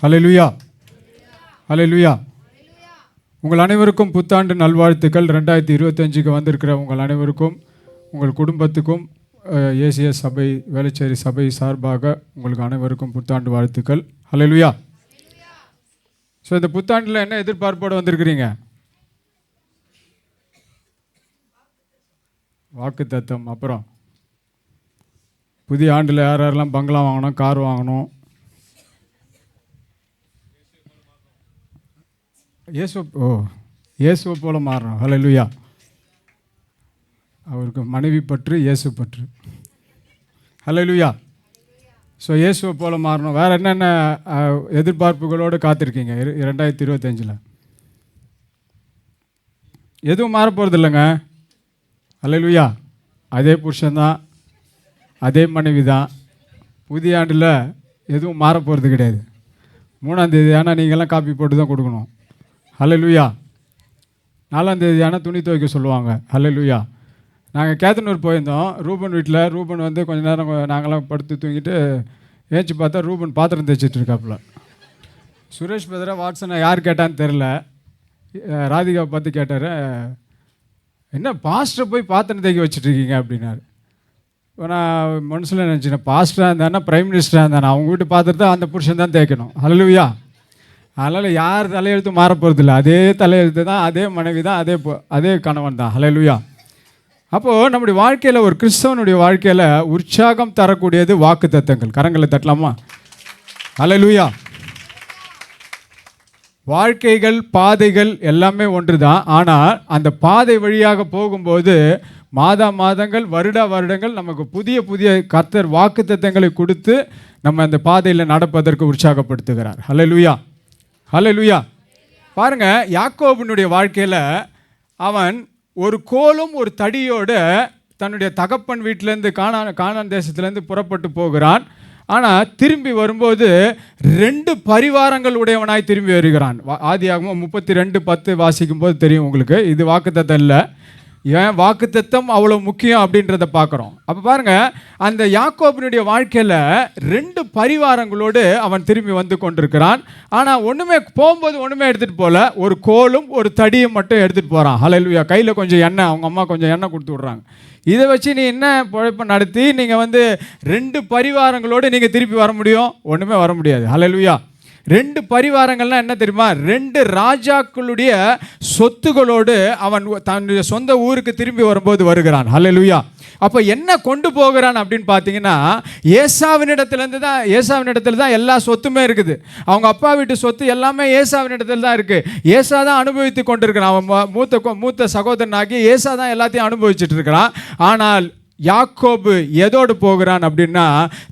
ஹல்லேலூயா, ஹல்லேலூயா. உங்கள் அனைவருக்கும் புத்தாண்டு நல்வாழ்த்துக்கள். 2025க்கு வந்திருக்கிற உங்கள் அனைவருக்கும், உங்கள் குடும்பத்துக்கும் ஏசிஎஸ் சபை வேளச்சேரி சபை சார்பாக உங்களுக்கு அனைவருக்கும் புத்தாண்டு வாழ்த்துக்கள். ஹல்லேலூயா. ஸோ இந்த புத்தாண்டில் என்ன எதிர்பார்ப்போடு வந்திருக்கிறீங்க? வாக்குத்தத்தம். அப்புறம் புதிய ஆண்டில் யார் யாரெல்லாம் பங்களா வாங்கணும், கார் வாங்கணும், இயேசுவை போல மாறணும். ஹல்லேலூயா. அவருக்கு மனைவி பற்று, இயேசு பற்று. ஹல்லேலூயா. ஸோ இயேசுவை போல மாறணும். வேறு என்னென்ன எதிர்பார்ப்புகளோடு காத்திருக்கீங்க 2025? எதுவும் மாறப்போகிறது இல்லைங்க. ஹல்லேலூயா. அதே புருஷன்தான், அதே மனைவி தான். புதிய ஆண்டில் எதுவும் மாறப்போகிறது கிடையாது. 3ஆம் தேதி ஆனால் நீங்கள்லாம் காப்பி போட்டு தான் கொடுக்கணும். ஹல்லேலூயா. 4ஆம் தேதி ஆனால் துணி துவைக்க சொல்லுவாங்க. ஹல்லேலூயா. நாங்கள் கேத்தனூர் போயிருந்தோம். ரூபன் வீட்டில். ரூபன் வந்து கொஞ்ச நேரம் நாங்களாம் படுத்து தூங்கிட்டு ஏஞ்சி பார்த்தா ரூபன் பாத்திரம் தேய்ச்சிட்டு இருக்காப்புல. சுரேஷ் பத்ரா வாட்ஸனை யார் கேட்டான்னு தெரில. ராதிகாவை பார்த்து கேட்டார், என்ன பாஸ்டர் போய் பாத்திரம் தேய்க்க வச்சுட்ருக்கீங்க அப்படின்னாரு. இப்போ நான் மனசில் நினச்சினேன், பாஸ்டராக இருந்தானா பிரைம் மினிஸ்டராக இருந்தானா அவங்க வீட்டு பாத்திரத்தை அந்த புருஷன் தான் தேய்க்கணும். ஹல்லேலூயா. அதனால் யார் தலையெழுத்து மாறப்போகிறது இல்லை. அதே தலையெழுத்து தான், அதே மனைவி தான், அதே கணவன் தான். ஹல்லேலூயா. அப்போது நம்முடைய வாழ்க்கையில், ஒரு கிறிஸ்தவனுடைய வாழ்க்கையில் உற்சாகம் தரக்கூடியது வாக்குத்தத்தங்கள். கரங்களை தட்டலாமா? ஹல்லேலூயா. வாழ்க்கைகள், பாதைகள் எல்லாமே ஒன்று தான். ஆனால் அந்த பாதை வழியாக போகும்போது மாதங்கள், வருடங்கள் நமக்கு புதிய புதிய கர்த்தர் வாக்குத்தத்தங்களை கொடுத்து நம்ம அந்த பாதையில் நடப்பதற்கு உற்சாகப்படுத்துகிறார். ஹல்லேலூயா, ஹல்லேலூயா. பாருங்கள், யாக்கோபினுடைய வாழ்க்கையில் அவன் ஒரு கோலும் ஒரு தடியோடு தன்னுடைய தகப்பன் வீட்டிலேருந்து கானான் தேசத்துலேருந்து புறப்பட்டு போகிறான். ஆனால் திரும்பி வரும்போது 2 பரிவாரங்கள் உடையவனாய் திரும்பி வருகிறான். ஆதியாகமம் 32:10 வாசிக்கும் போது தெரியும் உங்களுக்கு. இது வாக்குத்தத்தம் இல்லை. ஏன் வாக்குத்தத்தம் அவ்வளோ முக்கியம் அப்படின்றத பார்க்குறோம். அப்போ பாருங்கள், அந்த யாக்கோபினுடைய வாழ்க்கையில் 2 பரிவாரங்களோடு அவன் திரும்பி வந்து கொண்டிருக்கிறான். ஆனால் போகும்போது ஒன்றுமே எடுத்துகிட்டு போகல. ஒரு கோலும் ஒரு தடியும் மட்டும் எடுத்துகிட்டு போகிறான். ஹல்லேலூயா. கையில் கொஞ்சம் எண்ணெய், அவங்க அம்மா கொஞ்சம் எண்ணெய் கொடுத்து விட்றாங்க. இதை வச்சு நீ என்ன பொழைப்பை நடத்தி நீங்கள் 2 பரிவாரங்களோடு நீங்கள் திருப்பி வர முடியும்? ஒன்றுமே வர முடியாது. ஹல்லேலூயா. 2 பரிவாரங்கள்லாம் என்ன தெரியுமா? 2 ராஜாக்களுடைய சொத்துகளோடு அவன் தன்னுடைய சொந்த ஊருக்கு திரும்பி வரும்போது வருகிறான். ஹல்லேலூயா. அப்போ என்ன கொண்டு போகிறான் அப்படின்னு பார்த்தீங்கன்னா, ஏசாவினிடத்தில் தான் எல்லா சொத்துமே இருக்குது. அவங்க அப்பா வீட்டு சொத்து எல்லாமே ஏசாவினிடத்தில் தான் இருக்குது. ஏசா தான் அனுபவித்து கொண்டிருக்கிறான். அவன் மூத்த சகோதரனாகி ஏசா தான் எல்லாத்தையும் அனுபவிச்சுட்டு இருக்கிறான். ஆனால் யாக்கோபு எதோடு போகிறான் அப்படின்னா,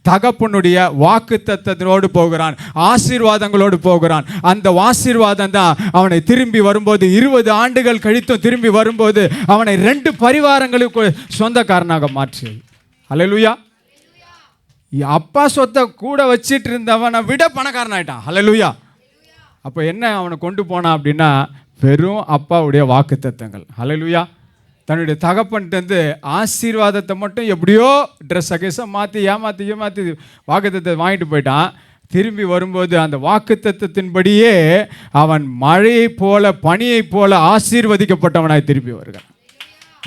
தகப்பனுடைய வாக்குத்தத்தத்தோடு போகிறான், ஆசீர்வாதங்களோடு போகிறான். அந்த ஆசீர்வாதம் தான் அவனை திரும்பி வரும்போது, 20 ஆண்டுகள் கழித்தும் திரும்பி வரும்போது அவனை 2 பரிவாரங்களுக்கு சொந்தக்காரனாக மாற்றியது. ஹல்லேலூயா. அப்பா சொத்தை கூட வச்சிட்டு இருந்தவனை விட பணக்காரன் ஆயிட்டான். ஹல்லேலூயா. அப்போ என்ன அவனை கொண்டு போனான் அப்படின்னா, வெறும் அப்பாவுடைய வாக்குத்தத்தங்கள். ஹல்லேலூயா. தன்னுடைய தகப்பன்ட்டு ஆசீர்வாதத்தை மட்டும் எப்படியோ ட்ரெஸ்ஸை மாற்றி ஏமாற்றி வாக்குத்தத்தை வாங்கிட்டு போயிட்டான். திரும்பி வரும்போது அந்த வாக்குத்தத்தத்தின்படியே அவன் மழையை போல, பனியை போல ஆசீர்வதிக்கப்பட்டவனாய் திரும்பி வருகிறான்.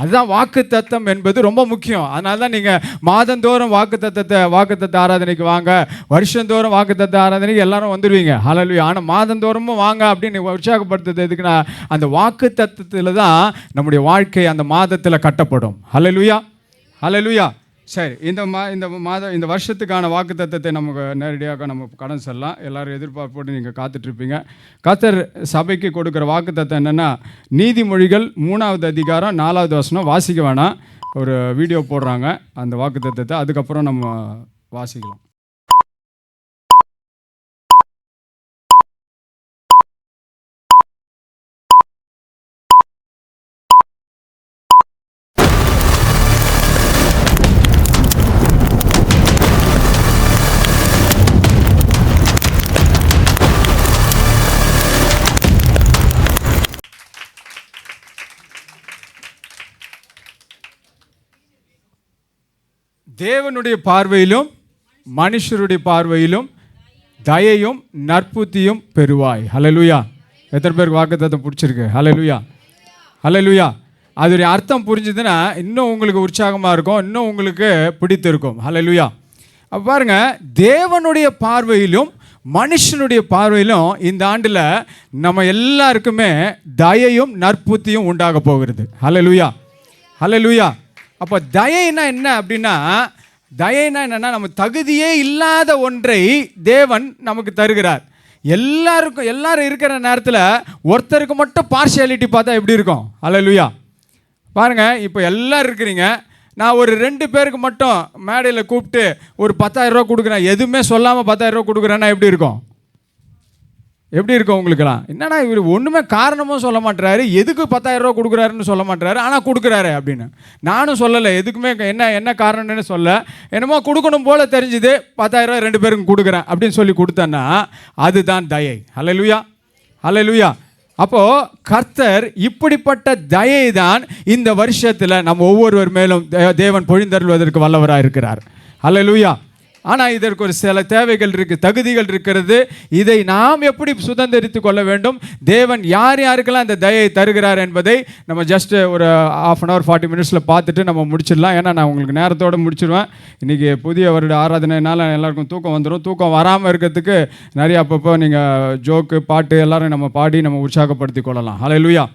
அதுதான் வாக்குத்தத்தம் என்பது ரொம்ப முக்கியம். அதனால தான் நீங்கள் மாதந்தோறும் வாக்குத்தத்த ஆராதனைக்கு வாங்க, வருஷந்தோறும் வாக்குத்தத்த ஆராதனைக்கு எல்லாரும் வந்துடுவீங்க. ஹல்லேலூயா. ஆனால் மாதந்தோறும் வாங்க அப்படின்னு உற்சாகப்படுத்துறது எதுக்குன்னா, அந்த வாக்குத்தத்தத்தில் தான் நம்முடைய வாழ்க்கை அந்த மாதத்தில் கட்டப்படும். ஹல்லேலூயா, ஹல்லேலூயா. சரி, இந்த வருஷத்துக்கான வாக்குத்தத்தத்தை நமக்கு நேரடியாக நம்ம கடன் செல்லலாம். எல்லோரும் எதிர்பார்ப்போடு நீங்கள் காத்துட்ருப்பீங்க. கர்த்தர் சபைக்கு கொடுக்குற வாக்குத்தத்தம் என்னென்னா, நீதிமொழிகள் 3ஆவது அதிகாரம் 4வது வசனம். வாசிக்க வேணாம், ஒரு வீடியோ போடுறாங்க அந்த வாக்குத்தத்தத்தை, அதுக்கப்புறம் நம்ம வாசிக்கலாம். தேவனுடைய பார்வையிலும் மனுஷருடைய பார்வையிலும் தயையும் நற்புத்தியும் பெறுவாய். ஹல்லேலூயா. எத்தனை பேருக்கு வாக்குத்தத்தம் பிடிச்சிருக்கு? ஹல்லேலூயா, ஹல்லேலூயா. அதோடைய அர்த்தம் புரிஞ்சுதுன்னா இன்னும் உங்களுக்கு உற்சாகமாக இருக்கும், இன்னும் உங்களுக்கு பிடித்திருக்கும். ஹல்லேலூயா. அப்போ பாருங்கள், தேவனுடைய பார்வையிலும் மனுஷனுடைய பார்வையிலும் இந்த ஆண்டில் நம்ம எல்லாருக்குமே தயையும் நற்புத்தியும் உண்டாக போகிறது. ஹல்லேலூயா, ஹல்லேலூயா. அப்போ தயைனா என்ன அப்படின்னா, தயைனா என்னென்னா, நம்ம தகுதியே இல்லாத ஒன்றை தேவன் நமக்கு தருகிறார். எல்லாரும் இருக்கிற நேரத்தில் ஒருத்தருக்கு மட்டும் பார்ஷியாலிட்டி பார்த்தா எப்படி இருக்கும்? ஹல்லேலூயா. பாருங்கள், இப்போ எல்லோரும் இருக்கிறீங்க, நான் ஒரு 2 பேருக்கு மட்டும் மேடையில் கூப்பிட்டு ஒரு 10,000 ரூபா கொடுக்குறேன், எதுவுமே சொல்லாமல் 10,000 ரூபா கொடுக்குறேன்னா எப்படி இருக்கும்? எப்படி இருக்கும் உங்களுக்கெல்லாம்? என்னன்னா இவர் ஒன்றுமே காரணமும் சொல்ல மாட்டுறாரு, எதுக்கு 10,000 ரூபா கொடுக்குறாருன்னு சொல்ல மாட்டுறாரு, ஆனால் கொடுக்குறாரு அப்படின்னு. நானும் சொல்லலை, எதுக்குமே என்ன காரணம்னு சொல்ல, என்னமோ கொடுக்கணும் போல் தெரிஞ்சுது, 10,000 ரூபா 2 பேருக்கு கொடுக்குறேன் அப்படின்னு சொல்லி கொடுத்தேன்னா அதுதான் தயை. ஹல்லேலூயா, ஹல்லேலூயா. அப்போது கர்த்தர் இப்படிப்பட்ட தயை தான் இந்த வருஷத்தில் நம்ம ஒவ்வொருவர் மேலும் தேவன் பொழிந்தருள்வதற்கு வல்லவராக இருக்கிறார். ஹல்லேலூயா. ஆனால் இதற்கு ஒரு சில தேவைகள் இருக்குது, தகுதிகள் இருக்கிறது. இதை நாம் எப்படி சுதந்திரித்து கொள்ள வேண்டும், தேவன் யார் யாருக்கெல்லாம் இந்த தயை தருகிறார் என்பதை நம்ம ஜஸ்ட் ஒரு 1/2 hour 40 minutesல பார்த்துட்டு நம்ம முடிச்சிடலாம். ஏன்னா நான் உங்களுக்கு நேரத்தோடு முடிச்சிடுவேன். இன்றைக்கி புதிய வருட ஆராதனைனால எல்லாருக்கும் தூக்கம் வந்துடும். தூக்கம் வராமல் இருக்கிறதுக்கு நிறைய அப்பப்போ நீங்கள் ஜோக்கு பாட்டு எல்லாரும் நம்ம பாடி நம்ம உற்சாகப்படுத்தி கொள்ளலாம். ஹல்லேலூயா.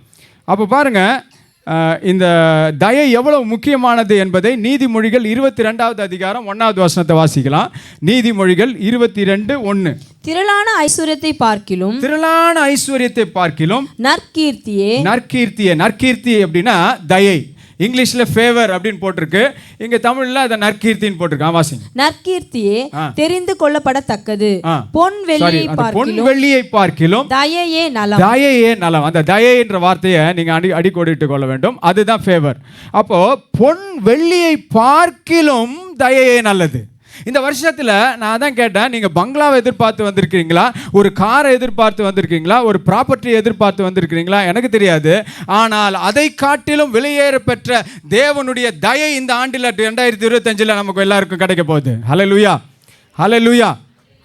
அப்போ பாருங்கள், இந்த தயை எவ்வளவு முக்கியமானது என்பதை நீதிமொழிகள் 22வது அதிகாரம் 1வது வசனத்தை வாசிக்கலாம். நீதிமொழிகள் 22:1. திரளான ஐஸ்வர்யத்தை பார்க்கிலும் நற்கீர்த்தியே அப்படின்னா தயை. இங்கிலீஷ்ல ஃபேவர் அப்படின்னு போட்டிருக்கு, இங்க தமிழ்ல அத நற்கீர்த்தின்னு போட்டிருக்கு. வாசிங்க. நற்கீர்த்தியே தெரிந்து கொள்ளப்படத்தக்கது, பொன் வெள்ளியை பார்க்கிலும் தயையே நலம். அந்த தயை என்ற வார்த்தையை நீங்க அடிக்கோடிட்டு கொள்ள வேண்டும், அதுதான் ஃபேவர். அப்போ பொன் வெள்ளியை பார்க்கிலும் தயையே நல்லது. இந்த வருஷத்தில் நான் தான் கேட்டேன், நீங்கள் பங்களாவை எதிர்பார்த்து வந்திருக்கிறீங்களா, ஒரு காரை எதிர்பார்த்து வந்திருக்கீங்களா, ஒரு ப்ராப்பர்ட்டியை எதிர்பார்த்து வந்திருக்கிறீங்களா எனக்கு தெரியாது. ஆனால் அதை காட்டிலும் விலையேற பெற்ற தேவனுடைய தயை இந்த ஆண்டில் 2025 நமக்கு எல்லாருக்கும் கிடைக்க போகுது. ஹல்லேலூயா, ஹல்லேலூயா,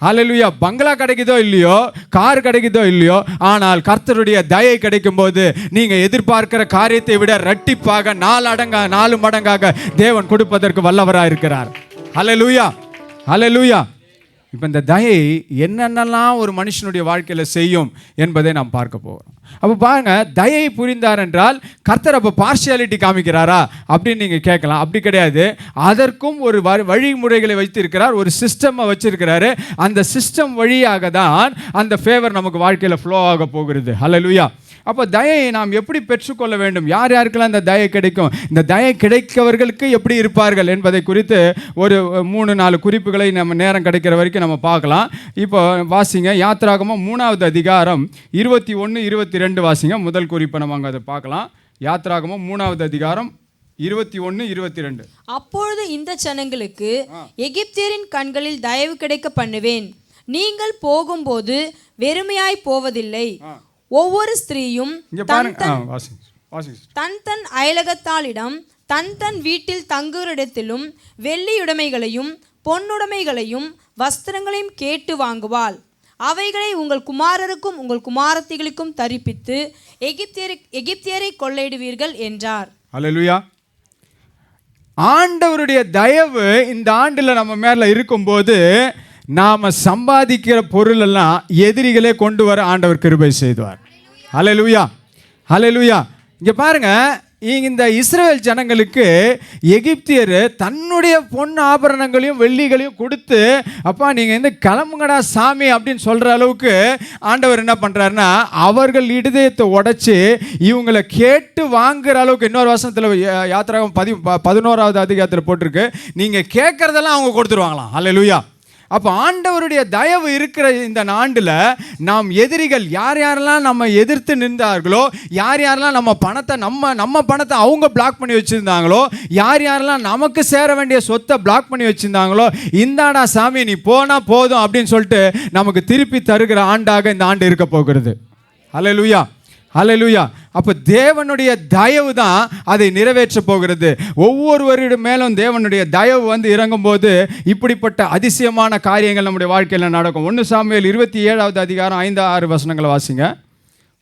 ஹல்லேலூயா. பங்களா கிடைக்குதோ இல்லையோ, கார் கிடைக்குதோ இல்லையோ, ஆனால் கர்த்தருடைய தயை கிடைக்கும் போது நீங்கள் எதிர்பார்க்கிற காரியத்தை விட இரட்டிப்பாக 4 மடங்காக தேவன் கொடுப்பதற்கு வல்லவராக இருக்கிறார். ஹல்லேலூயா, ஹல்லேலூயா. இப்போ இந்த தயை என்னென்னலாம் ஒரு மனுஷனுடைய வாழ்க்கையில் செய்யும் என்பதை நாம் பார்க்க போகிறோம். அப்போ பாருங்க, தயை புரிந்தார் என்றால் கர்த்தர் அப்போ பார்ஷியாலிட்டி காமிக்கிறாரா அப்படின்னு நீங்கள் கேட்கலாம். அப்படி கிடையாது. அதற்கும் ஒரு வழிமுறைகளை வைத்திருக்கிறார், ஒரு சிஸ்டமை வச்சிருக்கிறாரு. அந்த சிஸ்டம் வழியாக தான் அந்த ஃபேவர் நமக்கு வாழ்க்கையில் ஃப்ளோ ஆக போகிறது. ஹல்லேலூயா. அப்போ தயை நாம் எப்படி பெற்றுக்கொள்ள வேண்டும், யார் யாருக்கெல்லாம் இந்த தயை கிடைக்கும், இந்த தயை கிடைக்கவர்களுக்கு எப்படி இருப்பார்கள் என்பதை குறித்து ஒரு 3-4 குறிப்புகளை நம்ம நேரம் கிடைக்கிற வரைக்கும் நம்ம பார்க்கலாம். இப்போ வாசிங்க, யாத்ராகமம் 3வது அதிகாரம் 21-22 வாசிங்க. முதல் குறிப்பை நம்ம அங்கே அதை பார்க்கலாம். யாத்ராகமம் 3வது அதிகாரம் 21-22. அப்பொழுது இந்த ஜனங்களுக்கு எகிப்தியரின் கண்களில் தயவு கிடைக்க பண்ணுவேன், நீங்கள் போகும்போது வெறுமையாய் போவதில்லை. ஒவ்வொரு ஸ்திரீயும் தன் அயலகத்தாளிடம் தன் வீட்டில் தங்குவரிடத்திலும் வெள்ளியுடைமைகளையும் பொன்னுடைமைகளையும் வஸ்திரங்களையும் கேட்டு வாங்குவாள். அவைகளை உங்கள் குமாரருக்கும் உங்கள் குமாரத்திகளுக்கும் தரிப்பித்து எகிப்தியரை கொள்ளையிடுவீர்கள் என்றார். அல்லேலூயா. ஆண்டவருடைய தயவு இந்த ஆண்டில் நம்ம மேல இருக்கும்போது நாம் சம்பாதிக்கிற பொருள் எல்லாம் எதிரிகளே கொண்டு வர ஆண்டவர் கிருபை செய்வார். ஹல்லேலூயா, ஹல்லேலூயா. இங்கே பாருங்க, இந்த இஸ்ரவேல் ஜனங்களுக்கு எகிப்தியர் தன்னுடைய பொன் ஆபரணங்களையும் வெள்ளிகளையும் கொடுத்து, அப்பா நீங்கள் இந்த கிளம்புங்கடா சாமி அப்படின்னு சொல்கிற அளவுக்கு ஆண்டவர் என்ன பண்ணுறாருன்னா, அவர்கள் இதயத்தை உடைச்சி இவங்களை கேட்டு வாங்குற அளவுக்கு. இன்னொரு வசனத்தில் யாத்திராகமம் 11வது அதிகாரத்தில் போட்டிருக்கு, நீங்கள் கேட்குறதெல்லாம் அவங்க கொடுத்துருவாங்களாம். ஹல்லேலூயா. அப்போ ஆண்டவருடைய தயவு இருக்கிற இந்த ஆண்டில் நாம் எதிரிகள் யார் யாரெல்லாம் நம்ம எதிர்த்து நின்றார்களோ, யார் யாரெல்லாம் நம்ம பணத்தை அவங்க பிளாக் பண்ணி வச்சுருந்தாங்களோ, யார் யாரெல்லாம் நமக்கு சேர வேண்டிய சொத்தை பிளாக் பண்ணி வச்சுருந்தாங்களோ, இந்தாடா சாமி நீ போனால் போதும் அப்படின்னு சொல்லிட்டு நமக்கு திருப்பி தருகிற ஆண்டாக இந்த ஆண்டு இருக்க போகிறது. ஹல்லேலூயா, ஹல்லேலூயா. அப்போ தேவனுடைய தயவு தான் அதை நிறைவேற்ற போகிறது. ஒவ்வொருவருடைய மேலும் தேவனுடைய தயவு வந்து இறங்கும்போது இப்படிப்பட்ட அதிசயமான காரியங்கள் நம்முடைய வாழ்க்கையில் நடக்கும். 1 சாமுவேல் 27வது அதிகாரம் 5-6 வசனங்களை வாசிங்க.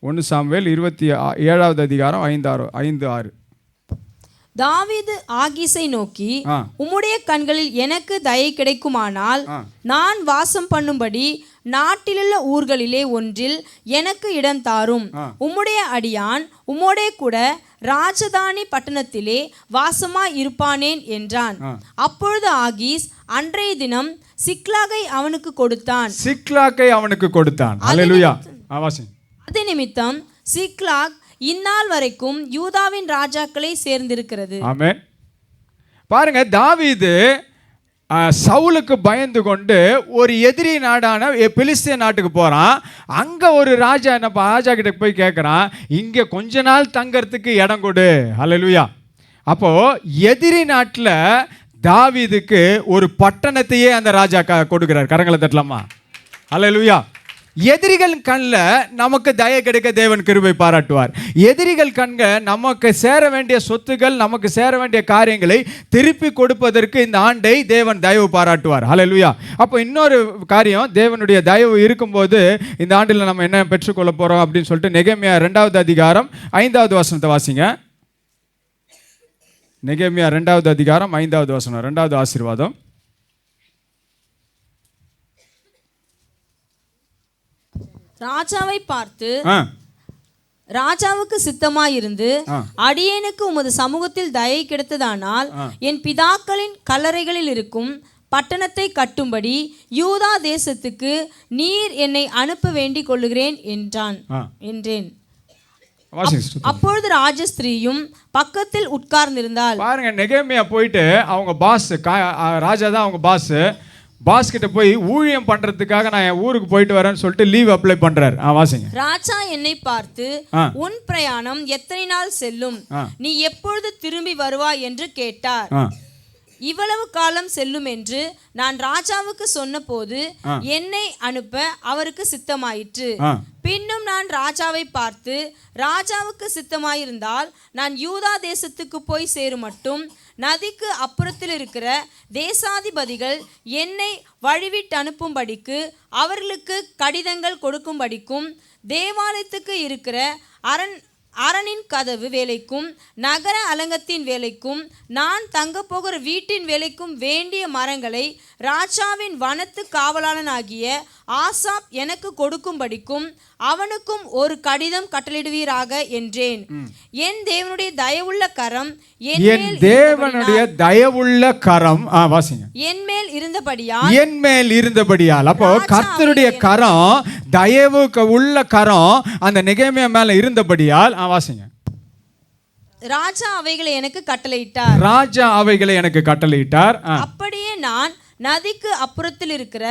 1 சாமுவேல் 27வது அதிகாரம் 5-6. தாவீது ஆகீஸை நோக்கி, உம்முடைய கண்களில் எனக்கு தயை கிடைக்குமானால் நான் வாசம் பண்ணும்படி நாட்டிலுள்ள ஊர்களிலே ஒன்றில் எனக்கு இடம் தாரும். உம்முடைய அடியான் உம்மோடே கூட ராஜதானி பட்டணத்திலே வாசமாய் இருப்பானேன் என்றான். அப்பொழுது ஆகீஸ் அன்றைய தினம் சிக்லாகை அவனுக்கு கொடுத்தான். அல்லேலூயா. அது நிமித்தம் சிக்லாக் இந்நாள் வரைக்கும் யூதாவின் ராஜாக்களை சேர்ந்திருக்கிறது. ஆமென். பாருங்க, தாவீது சவுலுக்கு பயந்து கொண்டு ஒரு எதிரி நாடான பெலிஸ்திய நாட்டுக்கு போகிறான். அங்கே ஒரு ராஜா கிட்ட போய் கேட்குறான், இங்கே கொஞ்ச நாள் தங்கறதுக்கு இடம் கொடு. அல்லேலூயா. அப்போது எதிரி நாட்டில் தாவீதுக்கு ஒரு பட்டணத்தையே அந்த ராஜா கொடுக்குறார். கரங்களை தட்டலாமா? அல்லேலூயா. எதிரிகள் கண்ணில் நமக்கு தயை கிடைக்க தேவன் கிருபை பாராட்டுவார். எதிரிகள் கண்கள் நமக்கு சேர வேண்டிய சொத்துக்கள், நமக்கு சேர வேண்டிய காரியங்களை திருப்பி கொடுப்பதற்கு இந்த ஆண்டை தேவன் தயவு பாராட்டுவார். ஹல்லேலூயா. அப்போ இன்னொரு காரியம், தேவனுடைய தயவு இருக்கும்போது இந்த ஆண்டில் நம்ம என்ன பெற்றுக்கொள்ள போகிறோம் அப்படின்னு சொல்லிட்டு நெகேமியா 2வது அதிகாரம் 5வது வசனத்தை வாசிங்க. நெகேமியா 2வது அதிகாரம் 5வது வசனம், 2வது ஆசீர்வாதம். ராஜாவை பார்த்து, ராஜாவுக்கு சித்தமாயிருந்து அடியேனுக்கு உமது சமூகத்தில் தயை கிடைத்ததானால் என் பிதாக்களின் கல்லறைகளில் இருக்கும் பட்டணத்தை கட்டும்படி யூதா தேசத்துக்கு நீர் என்னை அனுப்ப வேண்டிக் கொள்ளுகிறேன் என்றேன். அப்பொழுது ராஜஸ்திரீயும் பக்கத்தில் உட்கார்ந்திருந்தாள். பாருங்க, நெகேமியா போயிட்டு அவங்க பாஸ், ராஜா தான் அவங்க பாஸ் கிட்ட போய் ஊழியம் பண்றதுக்காக நான் என் ஊருக்கு போயிட்டு வரேன்னு சொல்லிட்டு லீவ் அப்ளை பண்றாரு. வாசிங்க. ராஜா என்னை பார்த்து, உன் பிரயாணம் எத்தனை நாள் செல்லும், நீ எப்பொழுது திரும்பி வருவாய் என்று கேட்டார். இவ்வளவு காலம் செல்லும் என்று நான் ராஜாவுக்கு சொன்ன போது என்னை அனுப்ப அவருக்கு சித்தமாயிற்று. பின்னும் நான் ராஜாவை பார்த்து, ராஜாவுக்கு சித்தமாயிருந்தால் நான் யூதா தேசத்துக்கு போய் சேரும் மட்டும் நதிக்கு அப்புறத்தில் இருக்கிற தேசாதிபதிகள் என்னை வழிவிட்டு அனுப்பும்படிக்கு அவர்களுக்கு கடிதங்கள் கொடுக்கும்படிக்கும் தேவாலயத்துக்கு இருக்கிற அரணின் கதவு வேலைக்கும் நகர அலங்கத்தின் வேலைக்கும் நான் தங்க போகிற வீட்டின் வேலைக்கும் வேண்டிய மரங்களை ராஜாவின் வனத்து காவலாளனாகிய ஆசாப் எனக்கு கொடுக்கும்படிக்கும் அவனுக்கும் ஒரு கடிதம் கட்டளிடுவீராக என்றேன். என் தேவனுடைய தயவுள்ள கரம் என் மேல் இருந்தபடியால். அப்போ கர்த்தருடைய கரம், தயவு உள்ள கரம் அந்த நெகேமியா மேல இருந்தபடியால். வாசிங்க. ராஜா அவைகளை எனக்கு கட்டளையிட்டார். அப்படியே நான் நதிக்கு அப்புறத்தில் இருக்கிற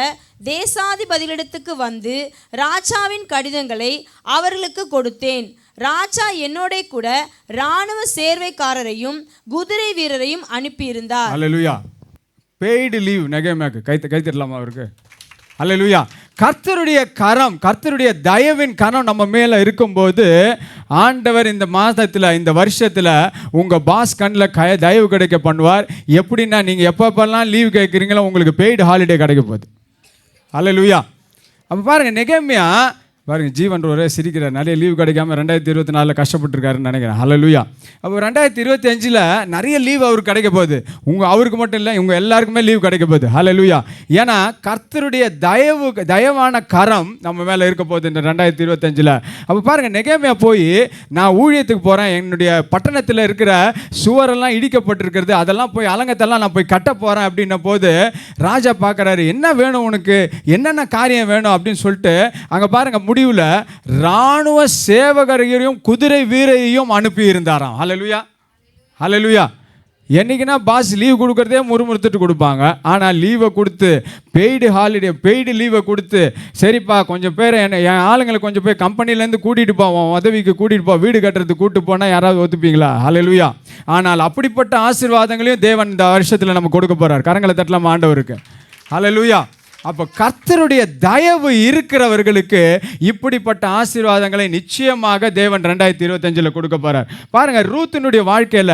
தேசாதிபதிகளிடத்துக்கு வந்து ராஜாவின் கடிதங்களை அவர்களுக்கு கொடுத்தேன். ராஜா என்னோட கூட இராணுவ சேர்வைக்காரரையும் குதிரை வீரரையும் அனுப்பியிருந்தார். அல்லேலூயா. Paid leave நெகேமியாக்கு. கைத்தட்டலாமா அவருக்கு? அல்லேலூயா. கர்த்தருடைய கரம், கர்த்தருடைய தயவின் கரம் நம்ம மேலே இருக்கும்போது ஆண்டவர் இந்த மாதத்தில், இந்த வருஷத்தில் உங்கள் பாஸ் கண்ணில் தயவு கிடைக்க பண்ணுவார். எப்படின்னா, நீங்கள் எப்பப்பெல்லாம் லீவ் கேட்குறீங்களோ உங்களுக்கு பெய்டு ஹாலிடே கிடைக்க போகுது. அல்லேலூயா. அப்போ பாருங்கள், நெகேமியா பாருங்க, ஜீவன் ஒரே சிரிக்கிறார். நிறைய லீவ் கிடைக்காம 2024 கஷ்டப்பட்டுருக்காருன்னு நினைக்கிறேன். ஹல்லேலூயா. அப்போ 2025 நிறைய லீவ் அவருக்கு கிடைக்க போகுது. அவருக்கு மட்டும் இல்லை, இவங்க எல்லாருக்குமே லீவ் கிடைக்க போகுது. ஹல்லேலூயா. ஏன்னா கர்த்தருடைய தயவான கரம் நம்ம மேலே இருக்க போகுது இந்த 2025. அப்போ பாருங்கள், நெகேமியா போய் நான் ஊழியத்துக்கு போகிறேன், என்னுடைய பட்டணத்தில் இருக்கிற சுவரெல்லாம் இடிக்கப்பட்டிருக்கிறது, அதெல்லாம் போய் அலங்கத்தெல்லாம் நான் போய் கட்ட போகிறேன் அப்படின்ன போது ராஜா பார்க்குறாரு, என்ன வேணும் உனக்கு, என்னென்ன காரியம் வேணும் அப்படின்னு சொல்லிட்டு அங்கே பாருங்கள், முடிவில் இராணுவ சேவகரையும் குதிரை வீரையும் அனுப்பி இருந்தாராம். ஹல்லேலூயா. ஹல்லேலூயா. என்னைக்குன்னா பாஸ் லீவ் கொடுக்குறதே முறுமுறுத்துட்டு கொடுப்பாங்க. ஆனால் லீவை கொடுத்து, பெய்டு ஹாலிடே, பெய்டு லீவை கொடுத்து, சரிப்பா கொஞ்சம் பேர் என் ஆளுங்களை கொஞ்சம் போய் கம்பெனிலேருந்து கூட்டிகிட்டு போவோம், உதவிக்கு கூட்டிகிட்டு போ, வீடு கட்டுறதுக்கு கூப்பிட்டு போனால் யாராவது ஒத்துப்பீங்களா? ஹல்லேலூயா. ஆனால் அப்படிப்பட்ட ஆசீர்வாதங்களையும் தேவன் இந்த வருஷத்தில் நம்ம கொடுக்க போகிறார். கரங்களை தட்டலாமா ஆண்டவருக்கு? ஹல்லேலூயா. அப்போ கர்த்தருடைய தயவு இருக்கிறவர்களுக்கு இப்படிப்பட்ட ஆசீர்வாதங்களை நிச்சயமாக தேவன் 2025 கொடுக்க போறார். பாருங்க, ரூத்தினுடைய வாழ்க்கையில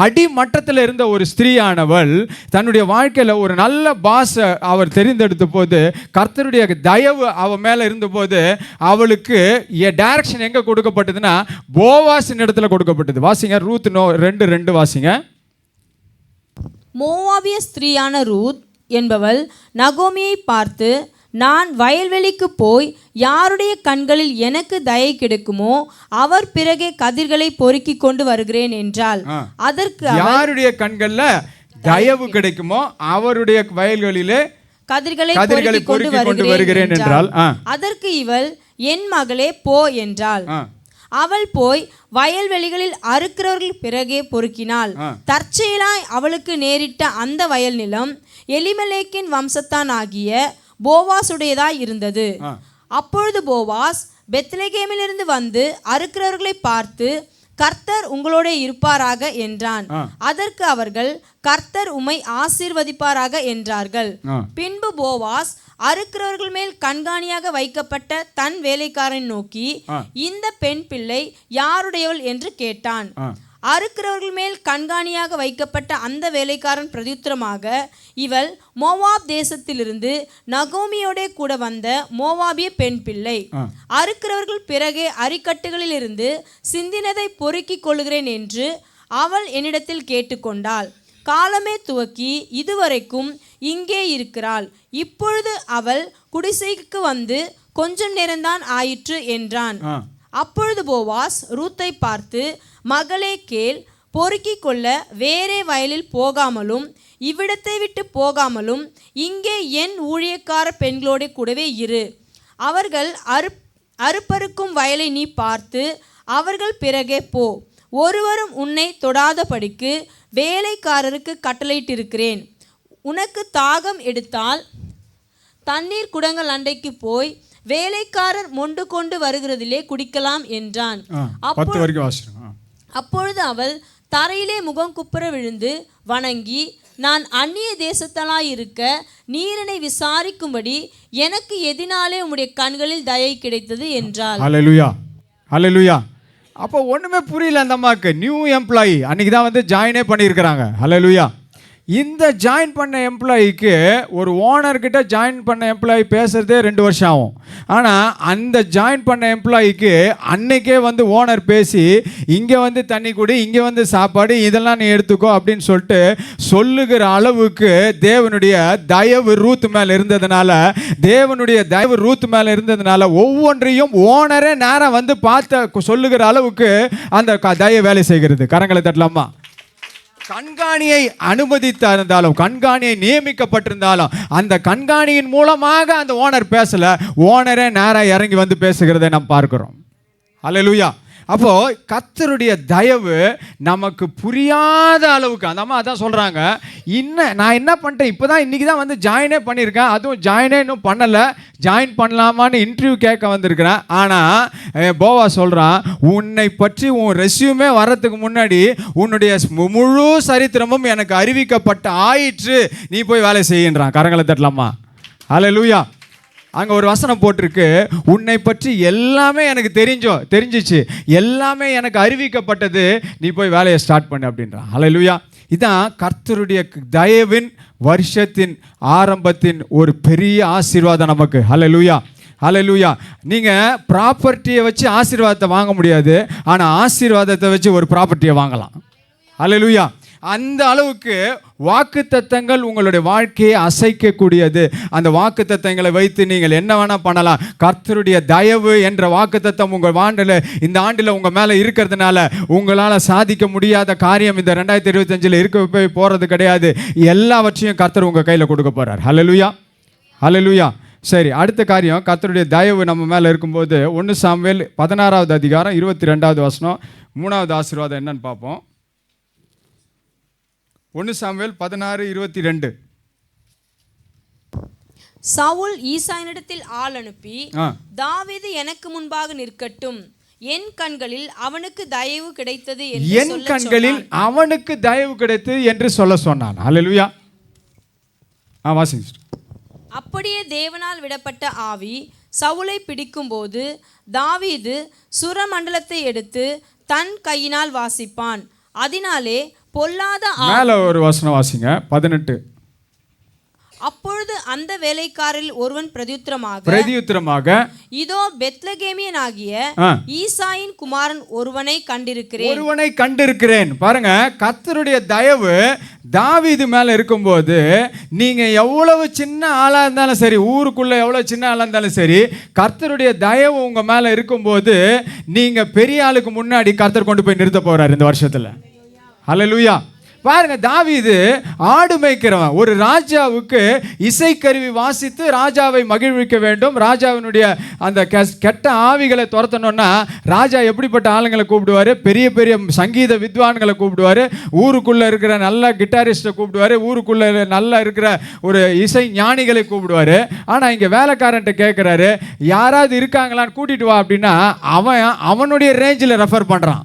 அடிமட்டத்தில் இருந்த ஒரு ஸ்திரீயானவள் தன்னுடைய வாழ்க்கையில ஒரு நல்ல பாஸ் அவர் தெரிந்தெடுத்த போது, கர்த்தருடைய தயவு அவ மேல இருந்த போது அவளுக்கு டைரக்ஷன் எங்க கொடுக்கப்பட்டதுன்னா போவாசின் இடத்துல கொடுக்கப்பட்டது. வாசிங்க, ரூத் 2:2 வாசிங்க. மோவாபிய ஸ்திரீயான ரூத் என்பவள் நகோமியை பார்த்து, நான் வயல்வெளிக்கு போய் யாருடைய கண்களில் எனக்கு தயை கிடைக்குமோ அவர் பிறகே கதிர்களை பொறுக்கி கொண்டு வருகிறேன் என்றாள். அதற்கு யாருடைய கண்கள்ல தயவு கிடைக்குமோ அவருடைய வயல்களிலே கதிர்களை பொறுக்கி கொண்டு வருகிறேன் என்றாள். அதற்கு இவள், என் மகளே போ என்றாள். அவள் போய் வயல்வெளிகளில் அறுக்கிறவர்கள் பிறகே பொறுக்கினாள். தற்செயலாய் அவளுக்கு நேரிட்ட அந்த வயல் நிலம் எலிமெலேக்கின் வம்சத்தான் ஆகிய போவாசுடையதாய் இருந்தது. அப்பொழுது போவாஸ் பெத்லெகேமிலிருந்து வந்து அறுக்கிறவர்களை பார்த்து, கர்த்தர் உங்களோட இருப்பாராக என்றான். அதற்கு அவர்கள், கர்த்தர் உம்மை ஆசீர்வதிப்பாராக என்றார்கள். பின்பு போவாஸ் அறுக்கிறவர்கள் மேல் கண்காணியாக வைக்கப்பட்ட தன் வேலைக்காரன் நோக்கி, இந்த பெண் பிள்ளை யாருடையவள் என்று கேட்டான். அறுக்கிறவர்கள் மேல் கண்காணியாக வைக்கப்பட்ட அந்த வேலைக்காரன் பிரதியுத்தரமாக, இவள் மோவாப் தேசத்திலிருந்து நகோமியோட கூட வந்த மோவாபிய பெண் பிள்ளை. அறுக்கிறவர்கள் பிறகே அரிக்கட்டுகளில் இருந்து சிந்தினதை பொறுக்கிக் கொள்கிறேன் என்று அவள் என்னிடத்தில் கேட்டுக்கொண்டாள். காலமே துவக்கி இதுவரைக்கும் இங்கே இருக்கிறாள். இப்பொழுது அவள் குடிசைக்கு வந்து கொஞ்சம் நேரம்தான் ஆயிற்று என்றான். அப்பொழுது போவாஸ் ரூத்தை பார்த்து, மகளே கேள், பொறுக்கிக் கொள்ள வேறே வயலில் போகாமலும் இவ்விடத்தை விட்டு போகாமலும் இங்கே என் ஊழியக்கார பெண்களோட கூடவே இரு. அவர்கள் அறுப்பறுக்கும் வயலை நீ பார்த்து அவர்கள் பிறகே போ. ஒருவரும் உன்னை தொடாதபடிக்கு வேலைக்காரருக்கு கட்டளையிட்டிருக்கிறேன். உனக்கு தாகம் எடுத்தால் தண்ணீர் குடங்கள் அண்டைக்கு போய் வேலைக்காரர் மொண்டு கொண்டு வருகிறதிலே குடிக்கலாம் என்றான். அப்பொழுது அவள் தரையிலே முகம் குப்புற விழுந்து வணங்கி, நான் அந்நிய தேசத்தலாயிருக்க நீரனை விசாரிக்கும்படி எனக்கு எதினாலே உம்முடைய கண்களில் தயை கிடைத்தது என்றாள். ஹல்லேலூயா, ஹல்லேலூயா. அப்போ ஒன்றுமே புரியல அந்த அம்மாவுக்கு. நியூ எம்ப்ளாயி அன்றைக்கி தான் வந்து ஜாயினே பண்ணியிருக்கிறாங்க. ஹல்லேலூயா. இந்த ஜாயின் பண்ண எம்ப்ளாயிக்கு ஒரு ஓனர்கிட்ட ஜாயின் பண்ண எம்ப்ளாயி பேசுகிறதே 2 வருஷம் ஆகும். ஆனால் அந்த ஜாயின் பண்ண எம்ப்ளாயிக்கு அன்னைக்கே வந்து ஓனர் பேசி, இங்கே வந்து தண்ணி குடி, இங்கே வந்து சாப்பாடு, இதெல்லாம் நீ எடுத்துக்கோ அப்படின்னு சொல்லிட்டு சொல்லுகிற அளவுக்கு தேவனுடைய தயவு ரூத் மேலே இருந்ததுனால, ஒவ்வொன்றையும் ஓனரே நேரம் வந்து பார்த்து சொல்லுகிற அளவுக்கு அந்த தயவு வேலை செய்கிறது. கரங்களை தட்டலாமா? கண்காணியை அனுமதித்திருந்தாலும், கண்காணியை நியமிக்கப்பட்டிருந்தாலும், அந்த கண்காணியின் மூலமாக அந்த ஓனர் பேசல, ஓனரே நேராக இறங்கி வந்து பேசுகிறதை நாம் பார்க்கிறோம். ஹல்லேலூயா. அப்போ கர்த்தருடைய தயவு நமக்கு புரியாத அளவுக்கு, அந்த அம்மா அதான் சொல்றாங்க, நான் என்ன பண்ணிட்டேன், இப்போதான் இன்னைக்கு தான் வந்து ஜாயினே பண்ணியிருக்கேன், அதுவும் ஜாயினே இன்னும் பண்ணலை, ஜாயின் பண்ணலாமான்னு இன்டர்வியூ கேட்க வந்திருக்கிறேன். ஆனால் போவா சொல்கிறான், உன்னை பற்றி உன் ரெஸ்யூமே வர்றதுக்கு முன்னாடி உன்னுடைய முழு சரித்திரமும் எனக்கு அறிவிக்கப்பட்ட ஆயிற்று, நீ போய் வேலை செய்கின்றான். கரங்களை தட்டலாமா? ஹல்லேலூயா. அங்கே ஒரு வசனம் போட்டிருக்கு, உன்னை பற்றி எல்லாமே எனக்கு தெரிஞ்சிச்சு, எல்லாமே எனக்கு அறிவிக்கப்பட்டது, நீ போய் வேலையை ஸ்டார்ட் பண்ணு அப்படின்றான். ஹல்லேலூயா. இதான் கர்த்தருடைய தயவின் வருஷத்தின் ஆரம்பத்தின் ஒரு பெரிய ஆசீர்வாதம் நமக்கு. ஹல்லேலூயா, ஹல்லேலூயா. நீங்கள் ப்ராப்பர்ட்டியை வச்சு ஆசீர்வாதத்தை வாங்க முடியாது, ஆனால் ஆசீர்வாதத்தை வச்சு ஒரு ப்ராப்பர்ட்டியை வாங்கலாம். ஹல்லேலூயா. அந்த அளவுக்கு வாக்குத்தத்தங்கள் உங்களுடைய வாழ்க்கையை அசைக்கக்கூடியது. அந்த வாக்குத்தத்தங்களை வைத்து நீங்கள் என்ன வேணால் பண்ணலாம். கர்த்தருடைய தயவு என்ற வாக்குத்தத்தம் உங்கள் இந்த ஆண்டில் உங்கள் மேலே இருக்கிறதுனால உங்களால் சாதிக்க முடியாத காரியம் இந்த 2025 இருக்க போகிறது கிடையாது. எல்லாவற்றையும் கர்த்தர் உங்கள் கையில் கொடுக்க போகிறார். ஹல்லேலூயா, ஹல்லேலூயா. சரி, அடுத்த காரியம், கர்த்தருடைய தயவு நம்ம மேலே இருக்கும்போது 1 சாமுவேல் 16வது அதிகாரம் 22வது வசனம், 3வது ஆசீர்வாதம் என்னன்னு பார்ப்போம். 1 சாமுவேல் 16:22. சவுல் ஈசாயினிடத்தில் ஆள் அனுப்பி, தாவீது எனக்கு முன்பாக நிற்கட்டும், என் கண்களில் அவனுக்கு தயவு கிடைத்தது என்று சொல்ல சொன்னான். ஹல்லேலூயா. வாசிங்க. அப்படியே தேவனால் விடப்பட்ட ஆவி சவுலை பிடிக்கும்போது தாவீது சுரமண்டலத்தை எடுத்து தன் கையினால் வாசிப்பான். அதனாலே பொல்லாத மேல ஒரு வசனம் வாசிங்க 18. அப்பொழுது அந்த வேலைக்காரில் ஒருவன் பிரதியுத்தரமாக இதோ பெத்லகேமியனாகிய ஈசாயின் குமாரன் ஒருவனை கண்டிருக்கிறேன். பாருங்க, கர்த்தருடைய தயவு தாவீது மேல இருக்கும்போது நீங்க எவ்வளவு சின்ன ஆளா இருந்தாலும் சரி, ஊருக்குள்ள எவ்வளவு சின்ன ஆளா இருந்தாலும் சரி, கர்த்தருடைய தயவு உங்க மேல இருக்கும்போது நீங்க பெரிய ஆளுக்கு முன்னாடி கர்த்தர் கொண்டு போய் நிறுத்த போறாரு இந்த வருஷத்துல. ஹல்லேலூயா. பாருங்க, தாவீது ஆடு மேய்க்கிறவன். ஒரு ராஜாவுக்கு இசைக்கருவி வாசித்து ராஜாவை மகிழ்விக்க வேண்டும். ராஜாவினுடைய அந்த கெட்ட ஆவிகளை துரத்தணும்னா ராஜா எப்படிப்பட்ட ஆளுங்களை கூப்பிடுவார்? பெரிய பெரிய சங்கீத வித்வான்களை கூப்பிடுவார். ஊருக்குள்ளே இருக்கிற நல்ல கிட்டாரிஸ்ட்டை கூப்பிடுவார். ஊருக்குள்ளே நல்லா இருக்கிற ஒரு இசை ஞானிகளை கூப்பிடுவார். ஆனால் இங்கே வேலைக்காரன்ட்ட கேட்குறாரு, யாராவது இருக்காங்களான்னு கூட்டிகிட்டு வா அப்படின்னா அவனுடைய ரேஞ்சில் ரெஃபர் பண்ணுறான்.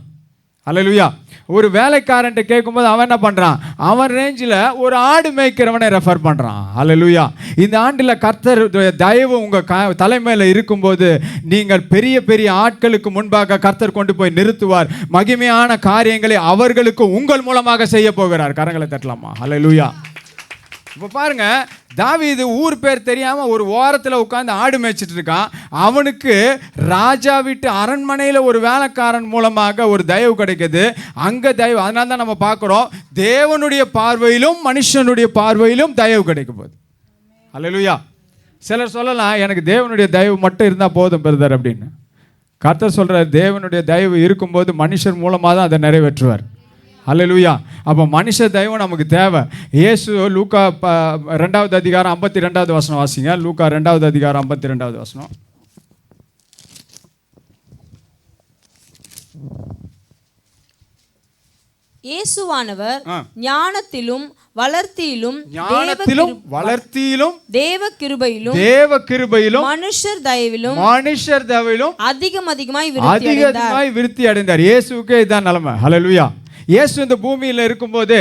அல்லேலூயா. ஒரு வேலைக்காரன்ட்ட கேட்கும்போது அவன் என்ன பண்ணுறான்? அவன் ரேஞ்சில் ஒரு ஆடு மேய்க்கிறவனை ரெஃபர் பண்ணுறான். அல்லேலூயா. இந்த ஆண்டில் கர்த்தர் தயவு உங்கள் தலைமையில் இருக்கும்போது நீங்கள் பெரிய பெரிய ஆட்களுக்கு முன்பாக கர்த்தர் கொண்டு போய் நிறுத்துவார். மகிமையான காரியங்களை அவர்களுக்கு உங்கள் மூலமாக செய்ய போகிறார். கரங்களை தட்டலாமா? அல்லேலூயா. இப்போ பாருங்க, தாவீது ஊர் பேர் தெரியாமல் ஒரு ஓரத்தில் உட்காந்து ஆடு மேய்ச்சிட்டு இருக்கான். அவனுக்கு ராஜா வீட்டு அரண்மனையில் ஒரு வேலைக்காரன் மூலமாக ஒரு தயவு கிடைக்குது. அங்கே தயவு. அதனால தான் நம்ம பார்க்குறோம், தேவனுடைய பார்வையிலும் மனுஷனுடைய பார்வையிலும் தயவு கிடைக்கும் போது. அல்லேலூயா. சிலர் சொல்லலாம், எனக்கு தேவனுடைய தயவு மட்டும் இருந்தால் போதும் பிரதர் அப்படின்னு. கர்த்தர் சொல்கிறார், தேவனுடைய தயவு இருக்கும்போது மனுஷர் மூலமாக தான் அதை நிறைவேற்றுவார். அல்லேலூயா. அப்போ மனுஷ தயவு நமக்கு தேவை. இயேசு லூக்கா 2வது அதிகாரம் 52வது வசனம் வாசிங்க. லூக்கா 2வது அதிகாரம் 52வது வசனம். இயேசுவானவர் ஞானத்திலும் வளர்த்தியிலும் தேவ கிருபையிலும் மனுஷர் தயவிலும் அதிகமாய் விருத்தி அடைந்தார். இயேசுக்கே இதான் நிலைமை. ஹல்லேலூயா. இயேசு இந்த பூமியில் இருக்கும்போது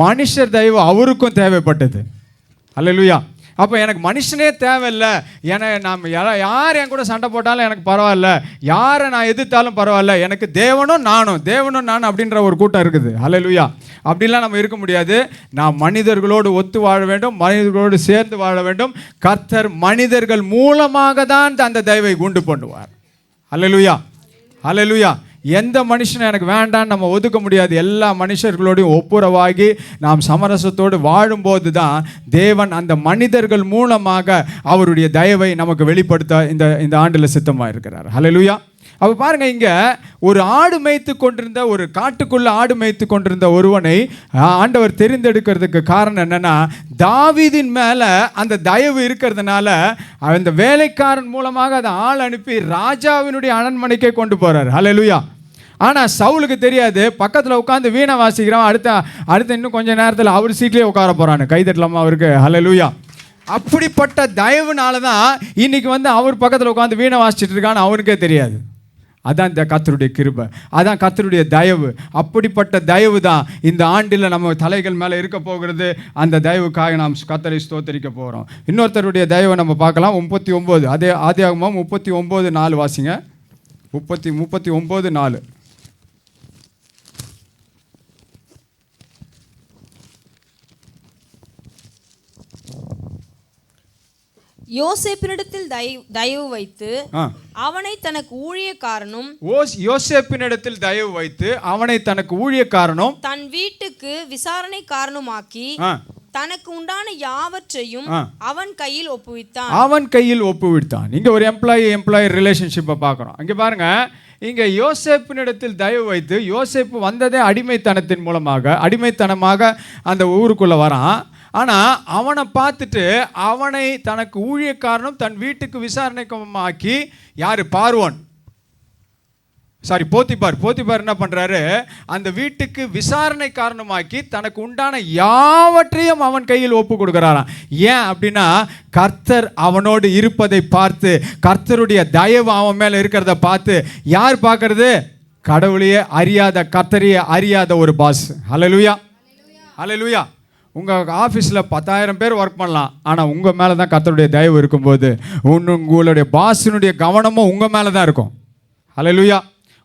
மனுஷர் தயவு அவருக்கும் தேவைப்பட்டது. அல்லேலூயா. அப்போ எனக்கு மனுஷனே தேவையில்லை, நாம் யார் என் கூட சண்டை போட்டாலும் எனக்கு பரவாயில்ல, யாரை நான் எதிர்த்தாலும் பரவாயில்ல, எனக்கு தேவனும் நானும் அப்படின்ற ஒரு கூட்டம் இருக்குது. அல்லேலூயா. அப்படிலாம் நம்ம இருக்க முடியாது. நாம் மனிதர்களோடு ஒத்து வாழ வேண்டும், மனிதர்களோடு சேர்ந்து வாழ வேண்டும். கர்த்தர் மனிதர்கள் மூலமாக தான் அந்த தயவை உண்டு பண்ணுவார். அல்லேலூயா. அல்லேலூயா. எந்த மனுஷனை எனக்கு வேண்டான்னு நம்ம ஒதுக்க முடியாது. எல்லா மனுஷர்களோடையும் ஒப்புரவாகி நாம் சமரசத்தோடு வாழும்போது தான் தேவன் அந்த மனிதர்கள் மூலமாக அவருடைய தயவை நமக்கு வெளிப்படுத்த இந்த ஆண்டில் சித்தமாக இருக்கிறார். ஹல்லேலூயா. அப்போ பாருங்க, இங்கே ஒரு ஆடு மேய்த்து கொண்டிருந்த, ஒரு காட்டுக்குள்ளே ஆடு மேய்த்து கொண்டிருந்த ஒருவனை ஆண்டவர் தெரிந்தெடுக்கிறதுக்கு காரணம் என்னன்னா, தாவீதின் மேலே அந்த தயவு இருக்கிறதுனால அந்த வேலைக்காரன் மூலமாக அதை ஆள் அனுப்பி ராஜாவினுடைய அரண்மனைக்கே கொண்டு போகிறார். ஹல்லேலூயா. ஆனால் சவுலுக்கு தெரியாது, பக்கத்தில் உட்காந்து வீணை வாசிக்கிறான். அடுத்த இன்னும் கொஞ்சம் நேரத்தில் அவர் சீட்லேயே உட்கார போகிறான்னு. கைதட்டலாமா அவருக்கு? ஹல்லேலூயா. அப்படிப்பட்ட தயவுனால தான் இன்னைக்கு அவர் பக்கத்தில் உட்காந்து வீணை வாசிச்சுட்டு இருக்கான்னு அவனுக்கே தெரியாது. அதான் இந்த கர்த்தருடைய கிருபை, அதான் கர்த்தருடைய தயவு. அப்படிப்பட்ட தயவு தான் இந்த ஆண்டில் நம்ம தலைகள் மேலே இருக்க போகிறது. அந்த தயவுக்காக நாம் கர்த்தரை ஸ்தோத்தரிக்க போகிறோம். இன்னொருத்தருடைய தயவை நம்ம பார்க்கலாம். 39 அதே ஆதியாகமம் 39:4 வாசிங்க. 39:4. யோசேப்பினிடத்தில் தயவு வைத்து அவனை தனக்கு ஊழியக்காரனும் தன் வீட்டுக்கு விசாரணைக்காரனுமாக்கி தனக்கு உண்டான யாவற்றையும் அவன் கையில் ஒப்புவித்தான். இங்க ஒரு எம்ப்ளாயி ரிலேஷன்ஷிப்பை பார்க்குறோம். இங்க பாருங்க, இங்க யோசேப்பினிடத்தில் தயவு வைத்து, யோசேப்பு வந்ததே அடிமைத்தனமாக அந்த ஊருக்குள்ள வரான். ஆனால் அவனை பார்த்துட்டு அவனை தனக்கு ஊழியக்காரனும் தன் வீட்டுக்கு விசாரணைக்குமாக்கி, யார்? போத்திபார் என்ன பண்ணுறாரு? அந்த வீட்டுக்கு விசாரணை காரணமாக்கி தனக்கு உண்டான யாவற்றையும் அவன் கையில் ஒப்பு கொடுக்குறாராம். ஏன் அப்படின்னா, கர்த்தர் அவனோடு இருப்பதை பார்த்து, கர்த்தருடைய தயவு அவன் மேலே இருக்கிறத பார்த்து யார் பார்க்கறது? கடவுளையே அறியாத, கர்த்தரையே அறியாத ஒரு பாஸ். ஹல்லேலூயா. ஹல்லேலூயா. உங்கள் ஆஃபீஸில் 10,000 பேர் ஒர்க் பண்ணலாம், ஆனால் உங்கள் மேலே தான் கர்த்தருடைய தயவு இருக்கும்போது உங்களுடைய பாஸினுடைய கவனமும் உங்கள் மேலே தான் இருக்கும். ஹல்லேலூயா.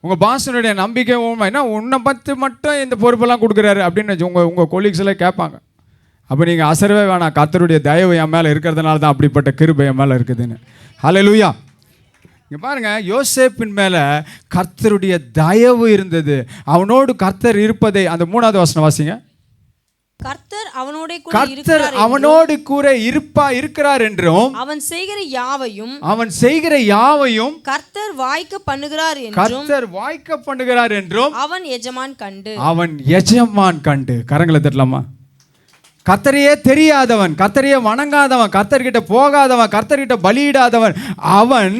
உங்கள் பாஸினுடைய நம்பிக்கை என்ன, உன்னை பற்றி மட்டும் இந்த பொறுப்பெல்லாம் கொடுக்குறாரு அப்படின்னு உங்கள் கொலீக்ஸ் எல்லாம் கேட்பாங்க. அப்போ நீங்கள் அசரவே வேணாம், கர்த்தருடைய தயவு என் மேலே இருக்கிறதுனால தான் அப்படிப்பட்ட கிருபை என் மேலே இருக்குதுன்னு. ஹல்லேலூயா. இங்கே பாருங்கள், யோசேப்பின் மேலே கர்த்தருடைய தயவு இருந்தது. அவனோடு கர்த்தர் இருப்பதை, அந்த 3வது வசனம் வாசிங்க. கர்த்தர் அவனோடு கூட இருக்கிறார் என்றும் அவன் செய்கிற யாவையும் கர்த்தர் வாய்க்க பண்ணுகிறார் என்றும் அவன் எஜமான் கண்டு. கரங்களை தட்டலாமா? கர்த்தரையே தெரியாதவன், கர்த்தரையே வணங்காதவன், கர்த்தர்கிட்ட போகாதவன், கர்த்தர்கிட்ட பலியிடாதவன், அவன்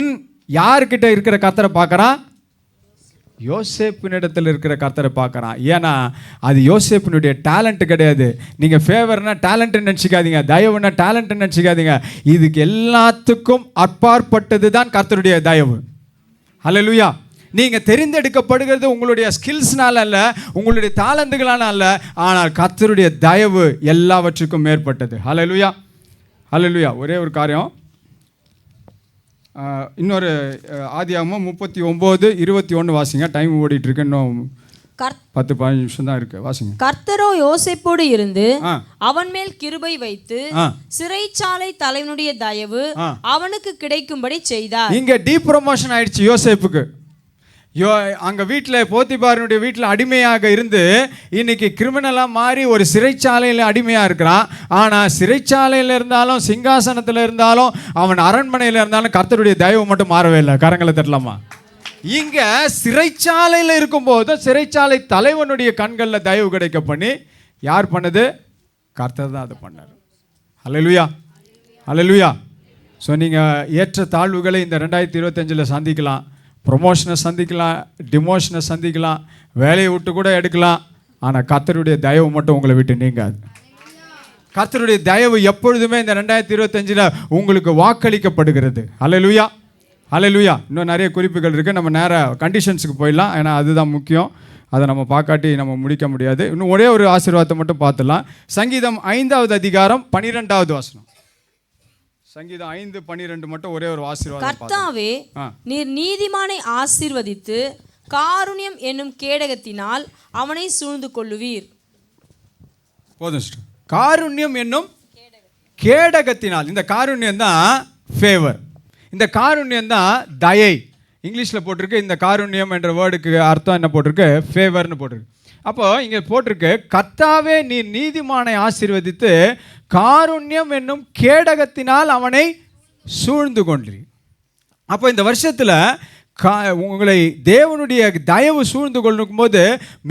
யார்கிட்ட இருக்கிற கர்த்தரை பார்க்கறான்? யோசேப்பினிடத்தில் இருக்கிற கர்த்தரை பார்க்குறான். ஏன்னா அது யோசேப்பினுடைய டேலண்ட் கிடையாது. நீங்கள் ஃபேவர்னா டேலண்ட்டுன்னு நினச்சிக்காதீங்க, தயவுனா டேலண்ட்டுன்னு நினச்சிக்காதீங்க. இதுக்கு எல்லாத்துக்கும் அப்பாற்பட்டது தான் கர்த்தருடைய தயவு. ஹல்லேலூயா. நீங்கள் தெரிந்தெடுக்கப்படுகிறது உங்களுடைய ஸ்கில்ஸ்னால அல்ல, உங்களுடைய தாளந்துகளால் அல்ல, ஆனால் கர்த்தருடைய தயவு எல்லாவற்றுக்கும் மேற்பட்டது. ஹல்லேலூயா. ஹல்லேலூயா. ஒரே ஒரு காரியம், இன்னொரு ஆதியாகமம் 39:21 வாசிங்க. டைம் ஓடிட்டு இருக்கு, இன்னும் 10-15 நிமிஷம் தான் இருக்கு. வாசிங்க. கர்த்தரோ யோசேப்போடு இருந்து அவன் மேல் கிருபை வைத்து சிறைச்சாலை தலைவனுடைய தயவு அவனுக்கு கிடைக்கும்படி செய்தார். இங்க டீப்ரமோஷன் ஆயிடுச்சு யோசேப்புக்கு. அங்கே வீட்டில் போத்திபாரனுடைய வீட்டில் அடிமையாக இருந்து இன்னைக்கு கிரிமினலாக மாறி ஒரு சிறைச்சாலையில் அடிமையாக இருக்கிறான். ஆனால் சிறைச்சாலையில் இருந்தாலும் சிங்காசனத்தில் இருந்தாலும் அவன் அரண்மனையில் இருந்தாலும் கர்த்தருடைய தயவு மட்டும் மாறவே இல்லை. கரங்களை தட்டலாமா? இங்கே சிறைச்சாலையில் இருக்கும்போது சிறைச்சாலை தலைவனுடைய கண்களில் தயவு கிடைக்க பண்ணி யார் பண்ணது? கர்த்தர் தான் அது பண்ணார். ஹல்லேலூயா. ஹல்லேலூயா. ஸோ நீங்கள் ஏற்ற தாழ்வுகளை இந்த 2025 சந்திக்கலாம். ப்ரொமோஷனை சந்திக்கலாம், டிமோஷனை சந்திக்கலாம், வேலையை விட்டு கூட எடுக்கலாம். ஆனால் கர்த்தருடைய தயவு மட்டும் உங்களை விட்டு நீங்காது. கர்த்தருடைய தயவு எப்பொழுதுமே இந்த 2025 உங்களுக்கு வாக்களிக்கப்படுகிறது. ஹல்லேலூயா. ஹல்லேலூயா. இன்னும் நிறைய குறிப்புகள் இருக்குது, நம்ம நேராக கண்டிஷன்ஸுக்கு போயிடலாம். ஏன்னா அதுதான் முக்கியம், அதை நம்ம பார்க்காட்டி நம்ம முடிக்க முடியாது. இன்னும் ஒரே ஒரு ஆசீர்வாதத்தை மட்டும் பார்த்துடலாம். சங்கீதம் 5வது அதிகாரம் 12வது வசனம். சங்கீதம் 5:12 மட்டும் ஒரே ஒரு ஆசீர்வாதம். கர்த்தாவே, நீர் நீதிமானை ஆசீர்வதித்து காருண்யம் என்னும் கேடகத்தினால் அவனை சூழ்ந்து கொள்ளுவீர். போதும். காருண்யம் என்னும் கேடகத்தினால். இந்த காருண்யம் தான் ஃபேவர், இந்த காருண்யம் தான் தயை. இங்கிலீஷில் போட்டிருக்கு, இந்த காருண்யம் என்ற வேர்டுக்கு அர்த்தம் என்ன போட்டிருக்கு? ஃபேவர்னு போட்டிருக்கு. அப்போ இங்கே போட்டிருக்கு, கர்த்தாவே நீர் நீதிமானை ஆசீர்வதித்து காருண்யம் என்னும் கேடகத்தினால் அவனை சூழ்ந்து கொண்டீர். அப்போ இந்த வருஷத்தில் உங்களை தேவனுடைய தயவு சூழ்ந்து கொள்ளும் போது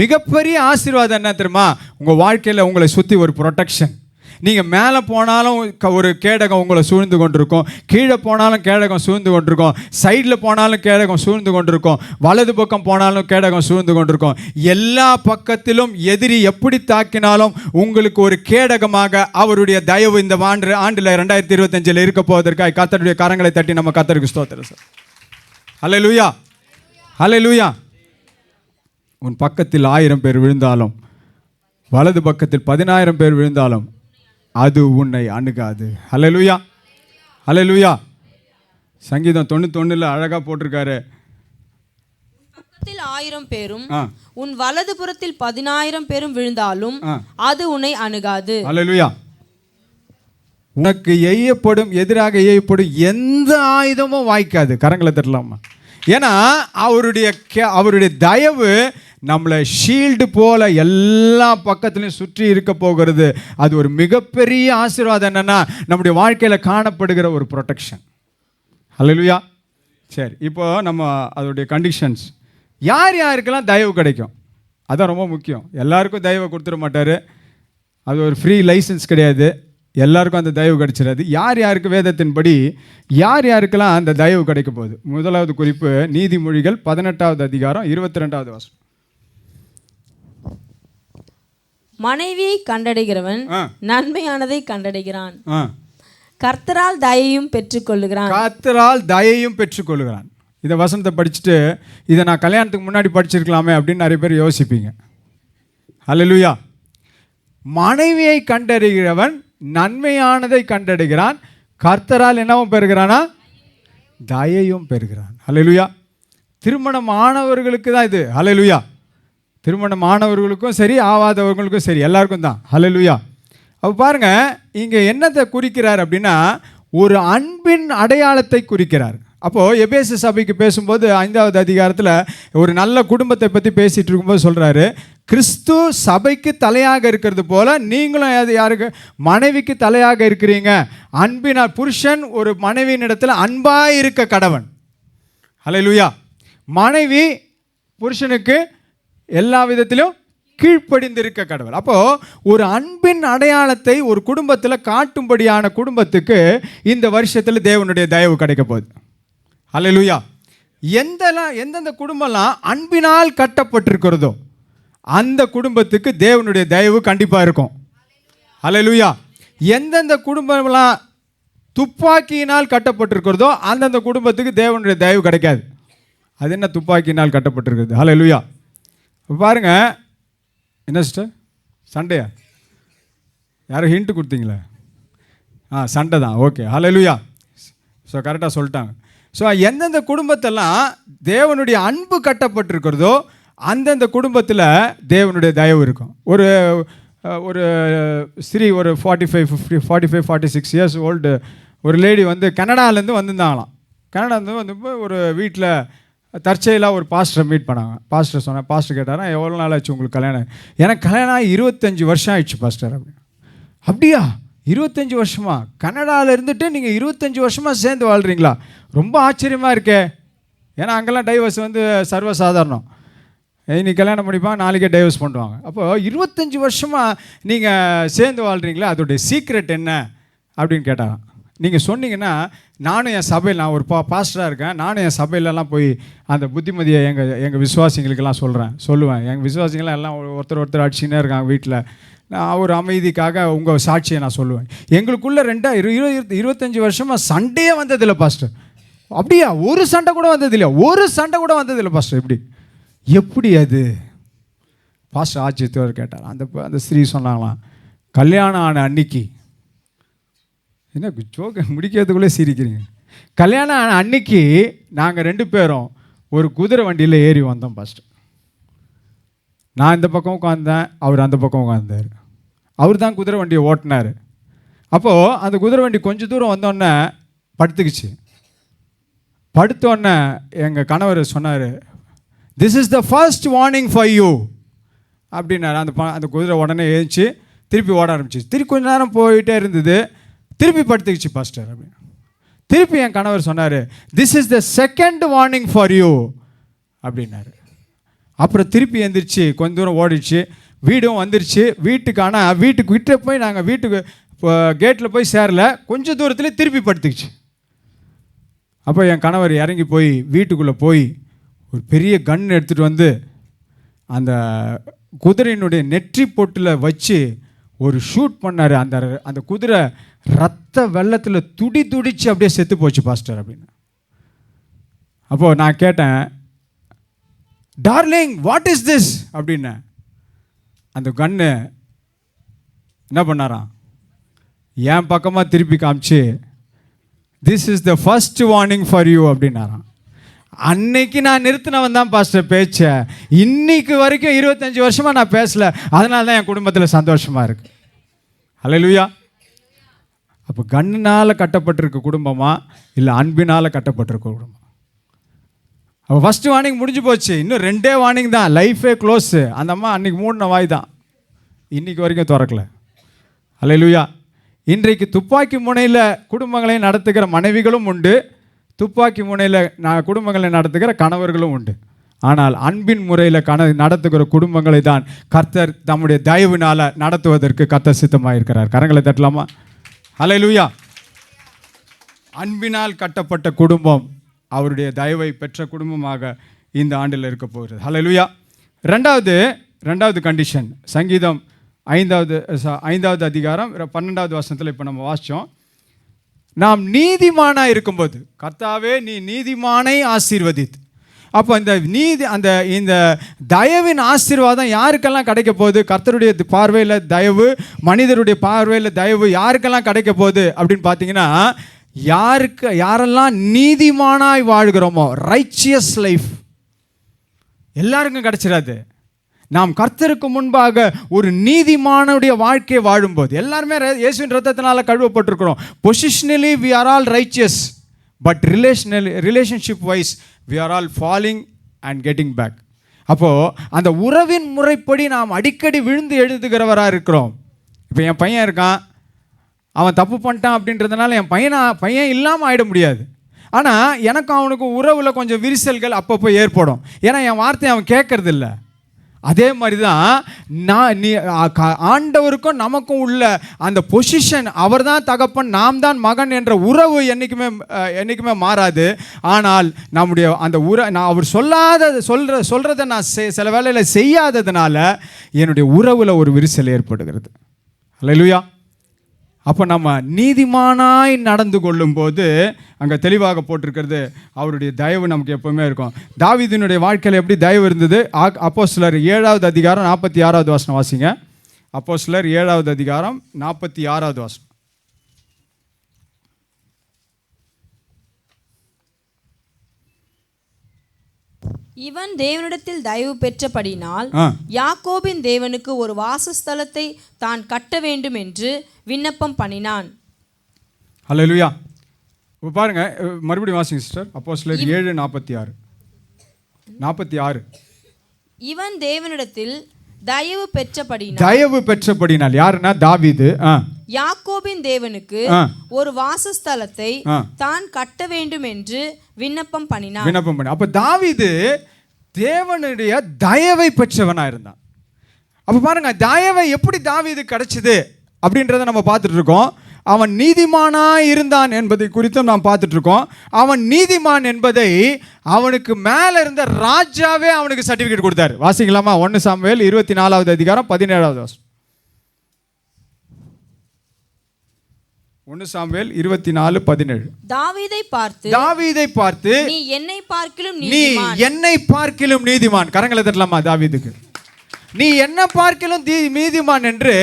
மிகப்பெரிய ஆசீர்வாதம் என்ன தெரியுமா? உங்கள் வாழ்க்கையில் உங்களை சுற்றி ஒரு ப்ரொடெக்ஷன். நீங்கள் மேலே போனாலும் ஒரு கேடகம் உங்களை சூழ்ந்து கொண்டிருக்கும், கீழே போனாலும் கேடகம் சூழ்ந்து கொண்டிருக்கும், சைடில் போனாலும் கேடகம் சூழ்ந்து கொண்டிருக்கும், வலது பக்கம் போனாலும் கேடகம் சூழ்ந்து கொண்டிருக்கும். எல்லா பக்கத்திலும் எதிரி எப்படி தாக்கினாலும் உங்களுக்கு ஒரு கேடகமாக அவருடைய தயவு இந்த ஆண்டில் 2025 இருக்க போவதற்காக கர்த்தருடைய கரங்களை தட்டி நம்ம கர்த்தருக்கு ஸ்தோத்திரம் சார். ஹல்லேலூயா. ஹல்லேலூயா. உன் பக்கத்தில் 1000 பேர் விழுந்தாலும் வலது பக்கத்தில் 10,000 பேர் விழுந்தாலும் அது உன்னை அணுகாது. ஹல்லேலூயா. ஹல்லேலூயா. சங்கீதம் 91 அழகா போட்டிருக்காரு, பக்கத்தில் 1000 பேரும் உன் வலது புறத்தில் 10,000 பேரும் விழுந்தாலும் அது உன்னை அணுகாது. ஹல்லேலூயா. உனக்கு எதிராக எய்யப்படும் எந்த ஆயுதமும் வாய்க்காது. கரங்களை தட்டலாமா? ஏன்னா அவருடைய தயவு நம்மளை ஷீல்டு போல எல்லா பக்கத்துலையும் சுற்றி இருக்க போகிறது. அது ஒரு மிகப்பெரிய ஆசீர்வாதம். என்னன்னா நம்முடைய வாழ்க்கையில் காணப்படுகிற ஒரு ப்ரொடெக்ஷன். ஹல்லேலூயா. சரி, இப்போ நம்ம அதோடைய கண்டிஷன்ஸ், யார் யாருக்கெல்லாம் தயவு கிடைக்கும் அதான் ரொம்ப முக்கியம். எல்லாருக்கும் தயவை கொடுத்துட மாட்டார், அது ஒரு ஃப்ரீ லைசன்ஸ் கிடையாது. எல்லாருக்கும் அந்த தயவு கிடைச்சிடாது. யார் யாருக்கு வேதத்தின்படி யார் யாருக்கெல்லாம் அந்த தயவு கிடைக்க போகுது? முதலாவது குறிப்பு நீதிமொழிகள் 18வது அதிகாரம் 22வது வசனம். மனைவியை கண்டடைகிறவன் நன்மையானதை கண்டடைகிறான், கர்த்தரால் தயையும் பெற்றுக்கொள்ளுகிறான். கர்த்தரால் தயையும் பெற்றுக்கொள்ளுகிறான். இந்த வசனத்தை படிச்சுட்டு இதை நான் கல்யாணத்துக்கு முன்னாடி படிச்சிருக்கலாமே அப்படின்னு நிறைய பேர் யோசிப்பீங்க. ஹல்லேலூயா. மனைவியை கண்டறிகிறவன் நன்மையானதை கண்டடைகிறான், கர்த்தரால் என்னவும் பெறுகிறானா? தயையும் பெறுகிறான். ஹல்லேலூயா. திருமணம் ஆனவர்களுக்கு தான் இது. ஹல்லேலூயா. திருமணம் ஆனவர்களுக்கும் சரி, ஆவாதவர்களுக்கும் சரி, எல்லாருக்கும் தான். ஹல்லேலூயா. அப்போ பாருங்க, இங்கே என்னத்தை குறிக்கிறார் அப்படின்னா, ஒரு அன்பின் அடையாளத்தை குறிக்கிறார். அப்போது எபேசு சபைக்கு பேசும்போது 5வது அதிகாரத்தில் ஒரு நல்ல குடும்பத்தை பற்றி பேசிகிட்டு இருக்கும்போது சொல்கிறாரு, கிறிஸ்து சபைக்கு தலையாக இருக்கிறது போல நீங்களும் அது யாருக்கு? மனைவிக்கு தலையாக இருக்கிறீங்க. அன்பினால் புருஷன் ஒரு மனைவியின் இடத்துல அன்பாக இருக்க கடவன். ஹல்லேலூயா. மனைவி புருஷனுக்கு எல்லா விதத்திலும் கீழ்ப்படிந்திருக்க கடவுள். அப்போது ஒரு அன்பின் அடையாளத்தை ஒரு குடும்பத்தில் காட்டும்படியான குடும்பத்துக்கு இந்த வருஷத்தில் தேவனுடைய தயவு கிடைக்க போகுது. ஹல்லேலூயா. எந்தெந்த குடும்பம்லாம் அன்பினால் கட்டப்பட்டிருக்கிறதோ அந்த குடும்பத்துக்கு தேவனுடைய தயவு கண்டிப்பாக இருக்கும். ஹல்லேலூயா. எந்தெந்த குடும்பம்லாம் துப்பாக்கியினால் கட்டப்பட்டிருக்கிறதோ அந்தந்த குடும்பத்துக்கு தேவனுடைய தயவு கிடைக்காது. அது என்ன துப்பாக்கியினால் கட்டப்பட்டிருக்கிறது? ஹல்லேலூயா. பாருங்க, என்ன சிஸ்டர், சண்டையா? யாரும் ஹிண்ட்டு கொடுத்தீங்களா? சண்டை தான். ஓகே, ஹல்லேலூயா. ஸோ கரெக்டாக சொல்லிட்டாங்க. ஸோ எந்தெந்த குடும்பத்தெல்லாம் தேவனுடைய அன்பு கட்டப்பட்டிருக்கிறதோ அந்தந்த குடும்பத்தில் தேவனுடைய தயவு இருக்கும். ஒரு ஒரு ஸ்ரீ ஒரு 45-46 இயர்ஸ் ஓல்டு ஒரு லேடி வந்து கனடாலேருந்து வந்திருந்தாங்களாம். கனடாலேருந்து வந்து ஒரு வீட்டில் தற்செயலாக ஒரு பாஸ்டரை மீட் பண்ணாங்க. பாஸ்டர் சொன்னேன், பாஸ்டர் கேட்டாரா, எவ்வளோ நாள் ஆச்சு உங்களுக்கு கல்யாணம்? எனக்கு கல்யாணம் ஆகி 25 வருஷம் ஆயிடுச்சு பாஸ்டர். அப்படியா? 25 வருஷமா? கனடாவில் இருந்துட்டு நீங்கள் 25 வருஷமாக சேர்ந்து வாழ்கிறீங்களா? ரொம்ப ஆச்சரியமாக இருக்கே. ஏன்னா அங்கெல்லாம் டைவர்ஸ் வந்து சர்வசாதாரணம். இன்னைக்கு கல்யாணம் பண்ணிப்பாங்க, நாளைக்கே டைவர்ஸ் பண்ணுவாங்க. அப்போது 25 வருஷமாக நீங்கள் சேர்ந்து வாழ்கிறீங்களா, அதோடைய சீக்ரெட் என்ன அப்படின்னு கேட்டாங்க. நீங்கள் சொன்னீங்கன்னா நானும் என் சபையில், நான் ஒரு பாஸ்டராக இருக்கேன், நானும் என் சபையிலலாம் போய் அந்த புத்திமதியை எங்கள் விசுவாசிங்களுக்கெல்லாம் சொல்லுவேன். எங்கள் விசுவாசிங்களாம் எல்லாம் ஒருத்தர் அடிச்சுன்னே இருக்காங்க வீட்டில். நான் ஒரு அமைதிக்காக உங்கள் சாட்சியை நான் சொல்லுவேன். எங்களுக்குள்ளே 25 வருஷமாக சண்டையே வந்ததில்லை பாஸ்டர். அப்படியா? ஒரு சண்டை கூட வந்ததில்லையா? ஒரு சண்டை கூட வந்ததில்லை பாஸ்டர். எப்படி அது? பாஸ்டர் ஆச்சரியத்தோடு கேட்டார். அந்த ஸ்திரீ சொன்னாங்களாம், கல்யாணம் ஆன அன்னைக்கு, என்ன ஜோக்க முடிக்கிறதுக்குள்ளே சிரிக்கிறீங்க, கல்யாணம் ஆன அன்னைக்கு நாங்கள் 2 பேரும் ஒரு குதிரை வண்டியில் ஏறி வந்தோம் பாஸ்டர். நான் இந்த பக்கம் உட்காந்தேன், அவர் அந்த பக்கம் உட்காந்தார். அவர் தான் குதிரை வண்டியை ஓட்டினார். அப்போது அந்த குதிரை வண்டி கொஞ்சம் தூரம் வந்தோடனே படுத்துக்குச்சு. படுத்தோடனே எங்கள் கணவர் சொன்னார், this is the first warning for you அப்படின்னாரு. அந்த குதிரை உடனே எழுந்துச்சு, திருப்பி ஓட ஆரம்பிச்சிச்சு. திருப்பி கொஞ்சம் நேரம் போயிட்டே இருந்தது, திருப்பி படுத்துக்குச்சு பாஸ்டர் அப்படின்னு. திருப்பி என் கணவர் சொன்னார், this is the second warning for you அப்படின்னாரு. அப்புறம் திருப்பி எழுந்திரிச்சு கொஞ்சம் தூரம் ஓடிடுச்சு, வீடும் வந்துருச்சு. வீட்டுக்கு விட்டு போய் நாங்கள் வீட்டுக்கு கேட்டில் போய் சேரல, கொஞ்சம் தூரத்தில் திருப்பி படுத்துக்குச்சு. அப்போ என் கணவர் இறங்கி போய் வீட்டுக்குள்ளே போய் ஒரு பெரிய கன் எடுத்துகிட்டு வந்து அந்த குதிரையினுடைய நெற்றி பொட்டில் வச்சு ஒரு ஷூட் பண்ணார். அந்த குதிரை ரத்த வெள்ளத்தில் துடிச்சு அப்படியே செத்து போச்சு பாஸ்டர் அப்படின்னு. அப்போது நான் கேட்டேன், டார்லிங் வாட் இஸ் திஸ் அப்படின்னேன். அந்த கன்னு என்ன பண்ணாராம், என் பக்கமாக திருப்பி காமிச்சு, this is the first warning for you அப்படின்னாராம். அன்னைக்கு நான் நிறுத்தினவன் தான் பாஸ்டர் பேச்சை. இன்னைக்கு வரைக்கும் 25 வருஷமாக நான் பேசலை. அதனால தான் என் குடும்பத்தில் சந்தோஷமாக இருக்கு. ஹல்லேலூயா. அப்போ கண்ணினால் கட்டப்பட்டிருக்க குடும்பமா இல்லை அன்பினால் கட்டப்பட்டிருக்க குடும்பம்? அப்போ ஃபஸ்ட்டு வார்னிங் முடிஞ்சு போச்சு, இன்னும் 2 வார்னிங் தான், லைஃபே க்ளோஸு. அந்த அம்மா அன்றைக்கி மூடின வாய் தான், இன்றைக்கி வரைக்கும் திறக்கலை. ஹல்லேலூயா. இன்றைக்கு துப்பாக்கி முனையில் குடும்பங்களை நடத்துகிற மனைவிகளும் உண்டு, துப்பாக்கி முனையில் குடும்பங்களை நடத்துகிற கணவர்களும் உண்டு. ஆனால் அன்பின் முறையில் நடத்துகிற குடும்பங்களை தான் கர்த்தர் தம்முடைய தயவினால் நடத்துவதற்கு கர்த்தர் சித்தமாக இருக்கிறார். கரங்களை தட்டலாமா? ஹல்லேலூயா. அன்பினால் கட்டப்பட்ட குடும்பம் அவருடைய தயவை பெற்ற குடும்பமாக இந்த ஆண்டில் இருக்க போகிறது. ஹல்லேலூயா. ரெண்டாவது கண்டிஷன், சங்கீதம் 5வது அதிகாரம் 12வது வசனத்தில் இப்போ நம்ம வாசித்தோம். நாம் நீதிமானாக இருக்கும்போது, கர்த்தாவே நீ நீதிமானை ஆசீர்வதித்து. அப்போ இந்த தயவின் ஆசீர்வாதம் யாருக்கெல்லாம் கிடைக்க போகுது? கர்த்தருடைய பார்வையில் தயவு, மனிதருடைய பார்வையில் தயவு யாருக்கெல்லாம் கிடைக்க போகுது அப்படின்னு பார்த்தீங்கன்னா, யாரெல்லாம் நீதிமானாய் வாழ்கிறோமோ, ரைச்சியஸ் லைஃப், எல்லாருக்கும் கிடைச்சிடாது. நாம் கர்த்தருக்கு முன்பாக ஒரு நீதிமானுடைய வாழ்க்கையை வாழும்போது, எல்லாருமே இயேசுவின் ரத்தத்தினால கழுவப்பட்டிருக்கிறோம். Positionally we are all righteous, but relationship wise we are all falling and getting back. அப்போது அந்த உறவின் முறைப்படி நாம் அடிக்கடி விழுந்து எழுதுகிறவராக இருக்கிறோம். இப்போ என் பையன் இருக்கான், அவன் தப்பு பண்ணிட்டான் அப்படின்றதுனால என் பையன் இல்லாமல் ஆகிட முடியாது. ஆனால் எனக்கும் அவனுக்கும் உறவில் கொஞ்சம் விரிசல்கள் அப்பப்போ ஏற்படும். ஏன்னா என் வார்த்தையை அவன் கேட்கறதில்ல. அதே மாதிரி தான் ஆண்டவருக்கும் நமக்கும் உள்ள அந்த பொசிஷன், அவர் தான் தகப்பன், நாம் தான் மகன் என்ற உறவு என்றைக்குமே மாறாது. ஆனால் நம்முடைய அந்த அவர் சொல்கிறத நான் சில வேளையில் செய்யாததுனால என்னுடைய உறவில் ஒரு விரிசல் ஏற்படுகிறது. அல்லேலூயா. அப்போ நம்ம நீதிமானாய் நடந்து கொள்ளும்போது அங்கே தெளிவாக போட்டிருக்கிறது, அவருடைய தயவு நமக்கு எப்பவுமே இருக்கும். தாவீதினுடைய வாழ்க்கையில் எப்படி தயவு இருந்தது? அப்போஸ்தலர் 7வது அதிகாரம் 46வது வசனம் வாசிங்க. அப்போஸ்தலர் 7வது அதிகாரம் 46வது வசனம். இவன் தேவனிடத்தில் தயவு பெற்றபடினால் யாக்கோபின் தேவனுக்கு ஒரு வாசஸ்தலத்தை தான் கட்ட வேண்டும் என்று விண்ணப்பம் பண்ணினான். அல்லேலூயா. பாருங்க, மறுபடியும் வாசிங்க சிஸ்டர். அப்போஸ்தலர் 7:46. இவன் தேவனிடத்தில் தயவு பெற்றபடினால் யாருன்னா? தாவீது யாக்கோபின் தேவனுக்கு ஒரு வாசஸ்தலத்தை தான் கட்ட வேண்டும் என்று விண்ணப்பம் பண்ணினான். அப்ப தாவீது தேவனுடைய தயவை பெற்றவனா இருந்தான். அப்ப பாருங்க, தயவை எப்படி தாவீது கிடைச்சது அப்படின்றத நம்ம பார்த்துட்டு இருக்கோம். அவன் நீதிமானாய் இருந்தான் என்பதை குறித்தும் நாம் பார்த்துட்டு இருக்கோம். அவன் நீதிமான் என்பதை அவனுக்கு மேலே இருந்த ராஜாவே அவனுக்கு சர்டிஃபிகேட் கொடுத்தாரு. வாசிக்கலாமா? 1 சாமுவேல் 24வது அதிகாரம் 17வது வசனம். 1 சாமுவேல் 24:17. தாவீதை பார்த்து நீ என்னை பார்க்கிலும் நீதிமான். கரங்களை தட்டலாமா தாவீதுக்கு? நீ என்ன பார்க்கிலும் நீதிமான் என்று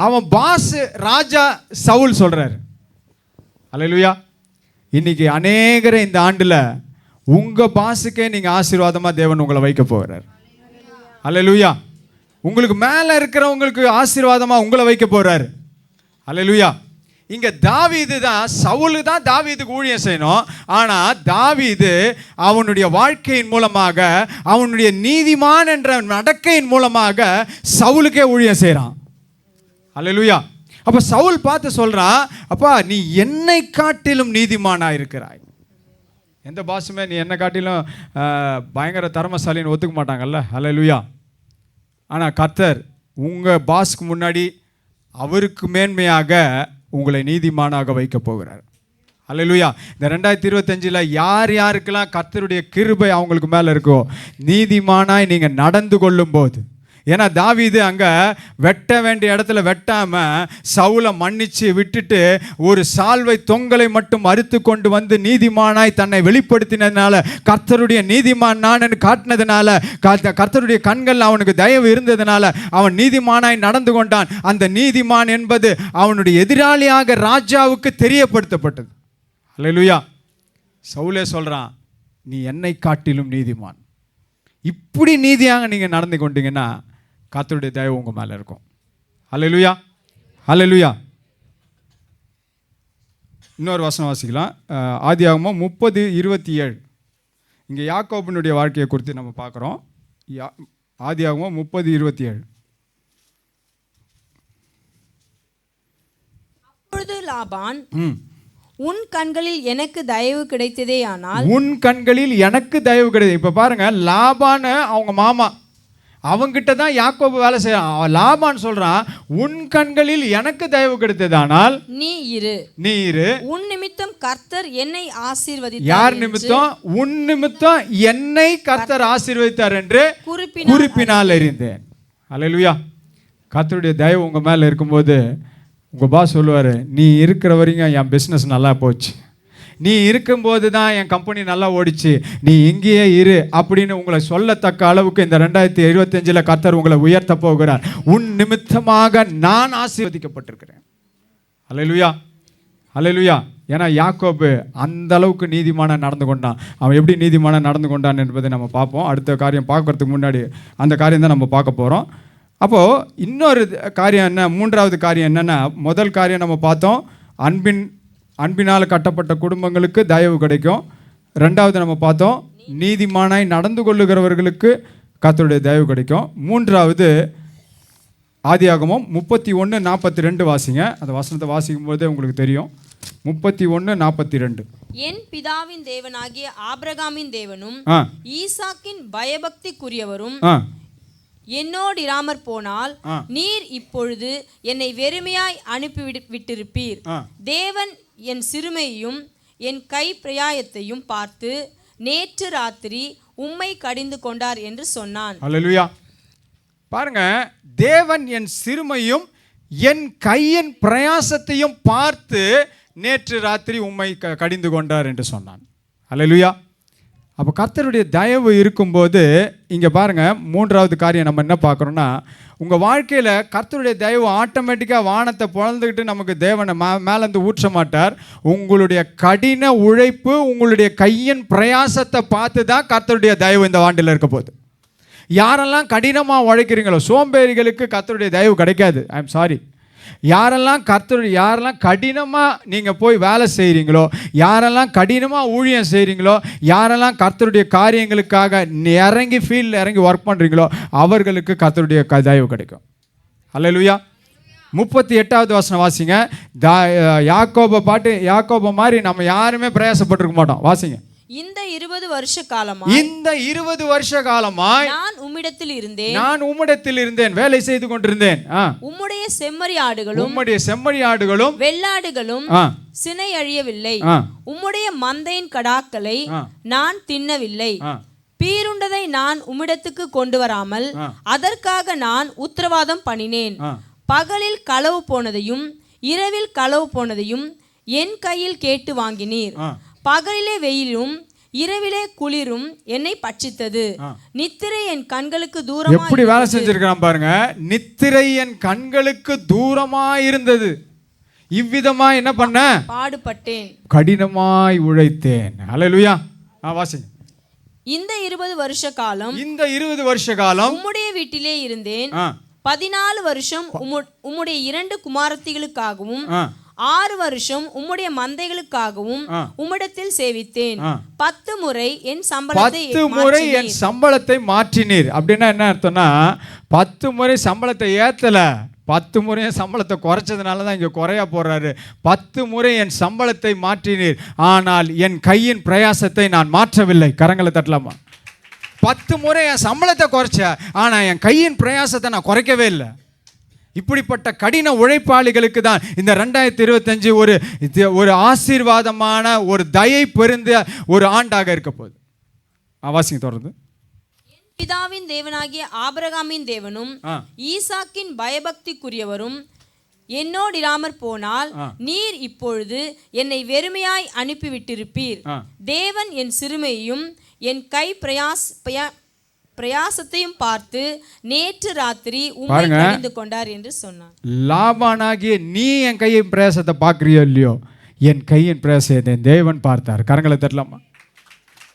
அவன் பாஸ் ராஜா சவுல் சொல்றாரு. அல்லேலூயா. இன்னைக்கு அநேகரை இந்த ஆண்டுல உங்க பாஸுக்கே நீங்க ஆசீர்வாதமா தேவன் உங்களை வைக்க போகிறார். அல்லேலூயா. உங்களுக்கு மேல இருக்கிறவங்களுக்கு ஆசீர்வாதமா உங்களை வைக்க போறாரு. அல்லேலூயா. இங்க தாவீது தான், சவுல் தான் தாவீதுக்கு ஊழியம் செய்யணும். ஆனா தாவீது அவனுடைய வாழ்க்கையின் மூலமாக, அவனுடைய நீதிமான் என்ற நடக்கையின் மூலமாக சவுலுக்கே ஊழியம் செய்யறான். அல்லேலூயா. அப்ப சவுல் பார்த்து சொல்றான், அப்பா நீ என்னை காட்டிலும் நீதிமானா இருக்கிறாய். எந்த பாசுமே நீ என்னை காட்டிலும் பயங்கர தர்மசாலின்னு ஒத்துக்க மாட்டாங்கல்ல. அல்லேலூயா. ஆனா கர்த்தர் உங்க பாஸ்க்கு முன்னாடி அவருக்கு மேன்மையாக உங்களை நீதிமானாக வைக்க போகிறார். அல்லேலூயா. இந்த 2025 யாருக்கெல்லாம் கர்த்தருடைய கிருபை அவங்களுக்கு மேலே இருக்கோ, நீதிமானாய் நீங்கள் நடந்து கொள்ளும் போது, ஏன்னா தாவீது அங்கே வெட்ட வேண்டிய இடத்துல வெட்டாமல் சவுலை மன்னிச்சு விட்டுட்டு ஒரு சால்வை தொங்கலை மட்டும் அறுத்து கொண்டு வந்து நீதிமானாய் தன்னை வெளிப்படுத்தினதுனால, கர்த்தருடைய நீதிமான் நான் காட்டினதுனால, கர்த்தருடைய கண்கள் அவனுக்கு தயவு இருந்ததுனால அவன் நீதிமானாய் நடந்து கொண்டான். அந்த நீதிமான் என்பது அவனுடைய எதிராளியாக ராஜாவுக்கு தெரியப்படுத்தப்பட்டது. அல்லேலூயா. சவுலே சொல்கிறான், நீ என்னை காட்டிலும் நீதிமான். இப்படி நீதியாக நீங்கள் நடந்து கொண்டீங்கன்னா கர்த்தருடைய தயவு உங்க மேல இருக்கும். அல்லேலூயா. அல்லேலூயா. இன்னொரு வசனம் வாசிக்கலாம். ஆதியாகமம் 30:27. இங்கே யாக்கோபினுடைய வாழ்க்கையை குறித்து நம்ம பார்க்குறோம். ஆதியாகமம் 30:27. அப்பொழுது லாபான், உன் கண்களில் எனக்கு தயவு கிடைத்ததே ஆனால். உன் கண்களில் எனக்கு தயவு கிடைத்தது. இப்போ பாருங்க, லாபான அவங்க மாமா, அவங்கிட்ட தான் யாக்கோபு வேலை செய்யறான். லாபான் சொல்றான், உன் கண்களில் எனக்கு தயவு கிடைத்ததானால் நீ இரு, உன் நிமித்தம் கர்த்தர் என்னை ஆசீர்வதித்தார். யார் நிமித்தம்? உன் நிமித்தம் என்னை கர்த்தர் ஆசீர்வதித்தார் என்று குறிப்பினால் அறிந்தேன். அல்லேலூயா. கர்த்தருடைய தயவு உங்க மேல இருக்கும்போது உங்க பாஸ் சொல்லுவாரு, நீ இருக்கிற வரைக்கும் என் பிசினஸ் நல்லா போச்சு, நீ இருக்கும்போது தான் என் கம்பெனி நல்லா ஓடிச்சு, நீ இங்கேயே இரு அப்படின்னு உங்களை சொல்லத்தக்க அளவுக்கு இந்த 2025 கர்த்தர் உங்களை உயர்த்த போகிறார். உன் நிமித்தமாக நான் ஆசீர்வதிக்கப்பட்டிருக்கிறேன். அல்லேலூயா, அல்லேலூயா. ஏன்னா யாக்கோபு அந்த அளவுக்கு நீதிமானாக நடந்து கொண்டான். அவன் எப்படி நீதிமானாக நடந்து கொண்டான் என்பதை நம்ம பார்ப்போம். அடுத்த காரியம் பார்க்கறதுக்கு முன்னாடி அந்த காரியம் தான் நம்ம பார்க்க போகிறோம். அப்போது இன்னொரு காரியம் என்ன, மூன்றாவது காரியம் என்னென்னா, முதல் காரியம் நம்ம பார்த்தோம், அன்பினால் கட்டப்பட்ட குடும்பங்களுக்கு தயவு கிடைக்கும். ரெண்டாவது நம்ம பார்த்தோம், நீதிமானாய் நடந்து கொள்ளுகிறவர்களுக்கு கர்த்தருடைய தயவு கிடைக்கும். மூன்றாவது ஆதியாகமம் 31:42 வாசிங்க. அந்த வசனத்தை வாசிக்கும் போதே உங்களுக்கு தெரியும். 31:42. என் பிதாவின் தேவனாகிய ஆபிரகாமின் தேவனும் ஈசாக்கின் பயபக்திக்குரியவரும் என்னோடு இராமற் போனால் நீர் இப்பொழுது என்னை வெறுமையாய் அனுப்பிவிட்டிருப்பீர். தேவன் என் சிறுமையையும் என் கை பிரயாயத்தையும் பார்த்து நேற்று ராத்திரி உம்மை கடிந்து கொண்டார் என்று சொன்னான். அல்லேலூயா. பாருங்க, தேவன் என் சிறுமையும் என் கையின் பிரயாசத்தையும் பார்த்து நேற்று ராத்திரி உம்மை கடிந்து கொண்டார் என்று சொன்னான். அல்லேலூயா. அப்போ கர்த்தருடைய தயவு இருக்கும்போது இங்கே பாருங்கள், மூன்றாவது காரியம் நம்ம என்ன பார்க்குறோன்னா, உங்கள் வாழ்க்கையில் கர்த்தருடைய தயவு ஆட்டோமேட்டிக்காக வானத்தை பொழந்துக்கிட்டு நமக்கு தேவனை மேலேருந்து ஊற்ற மாட்டார். உங்களுடைய கடின உழைப்பு, உங்களுடைய கையின் பிரயாசத்தை பார்த்து தான் கர்த்தருடைய தயவு இந்த ஆண்டில் இருக்க போகுது. யாரெல்லாம் கடினமாக உழைக்கிறீங்களோ, சோம்பேறிகளுக்கு கர்த்தருடைய தயவு கிடைக்காது. I am sorry. யாரெல்லாம் கடினமாக நீங்கள் போய் வேலை செய்கிறீங்களோ, யாரெல்லாம் கடினமாக ஊழியம் செய்கிறீங்களோ, யாரெல்லாம் கர்த்தருடைய காரியங்களுக்காக இறங்கி ஃபீல்டில் இறங்கி ஒர்க் பண்ணுறீங்களோ, அவர்களுக்கு கர்த்தருடைய தயவு கிடைக்கும். அல்லேலூயா. 38வது வசனம் வாசிங்க. யாக்கோபை மாதிரி நம்ம யாருமே பிரயாசப்பட்டிருக்க மாட்டோம். வாசிங்க. இந்த 20 வருஷ காலமாய் நான் உம்மிடத்தில் இருந்தேன், வேலை செய்து கொண்டிருந்தேன். உம்முடைய செம்மறி ஆடுகளும் வெள்ளாடுகளும் சினை அழியவில்லை. உம்முடைய மந்தையின் கடாக்களை நான் தின்னவில்லை. பீருண்டதை நான் உம்மிடத்துக்கு கொண்டு வராமல் அதற்காக நான் உத்தரவாதம் பண்ணினேன். பகலில் களவு போனதையும் இரவில் களவு போனதையும் என் கையில் கேட்டு வாங்கினீர். பகலிலே வெயிலும் இரவிலே குளிரும் என்னை பட்சித்தது. நித்திரை என் கண்களுக்கு தூரமா. எப்படி வேலை செஞ்சிருக்கான் பாருங்க. நித்திரை என் கண்களுக்கு தூரமா இருந்தது. இவ்விதமா என்ன பண்ண? பாடுபட்டேன், கடினமாய் உழைத்தேன். அல்லேலூயா. வாசிங்க. இந்த 20 வருஷ காலம் உம்முடைய வீட்டிலே இருந்தேன். 14 வருஷம் உம்முடைய 2 குமாரத்திகளுக்காகவும் 6 வருஷம் உம்முடைய மந்தைகளுக்காகவும் உம்மிடத்தில் சேவித்தேன். 10 முறை என் சம்பளத்தை மாற்றினீர். அப்படின்னா என்ன அர்த்தம்னா, 10 முறை சம்பளத்தை ஏத்தல, 10 முறையும் சம்பளத்தை குறைச்சதுனால தான் இங்கே குறையா போடுறாரு. 10 முறை என் சம்பளத்தை மாற்றினீர், ஆனால் என் கையின் பிரயாசத்தை நான் மாற்றவில்லை. கரங்களை தட்டலாமா? 10 முறை என் சம்பளத்தை குறைச்ச, ஆனால் என் கையின் பிரயாசத்தை நான் குறைக்கவே இல்லை. இப்படிப்பட்ட கடின உழைப்பாளிகளுக்கு தான் இந்த 2025 ஒரு ஆசீர்வாதமான ஒரு தயை பெருந்த ஒரு ஆண்டாக இருக்க போகுது. வாசிங்க தொடர்ந்து. பிதாவின் தேவனாகிய ஆபிரகாமின் தேவனும் ஈசாக்கின் பயபக்திக்குரியவரும் என்னோடு இராமற் போனால் நீர் இப்பொழுது என்னை வெறுமையாய் அனுப்பிவிட்டிருப்பீர். தேவன் என் சிறுமையையும் என் கை பிரயாசத்தையும் பார்த்து நேற்று ராத்திரி உம்மை கடிந்து கொண்டார் என்று சொன்னார். லாபானாகிய நீ என் கையின் பிரயாசத்தை பார்க்கறியோ இல்லையோ, என் கையின் பிரயாசத்தை தேவன் பார்த்தார். கரங்களை தட்டலாமா?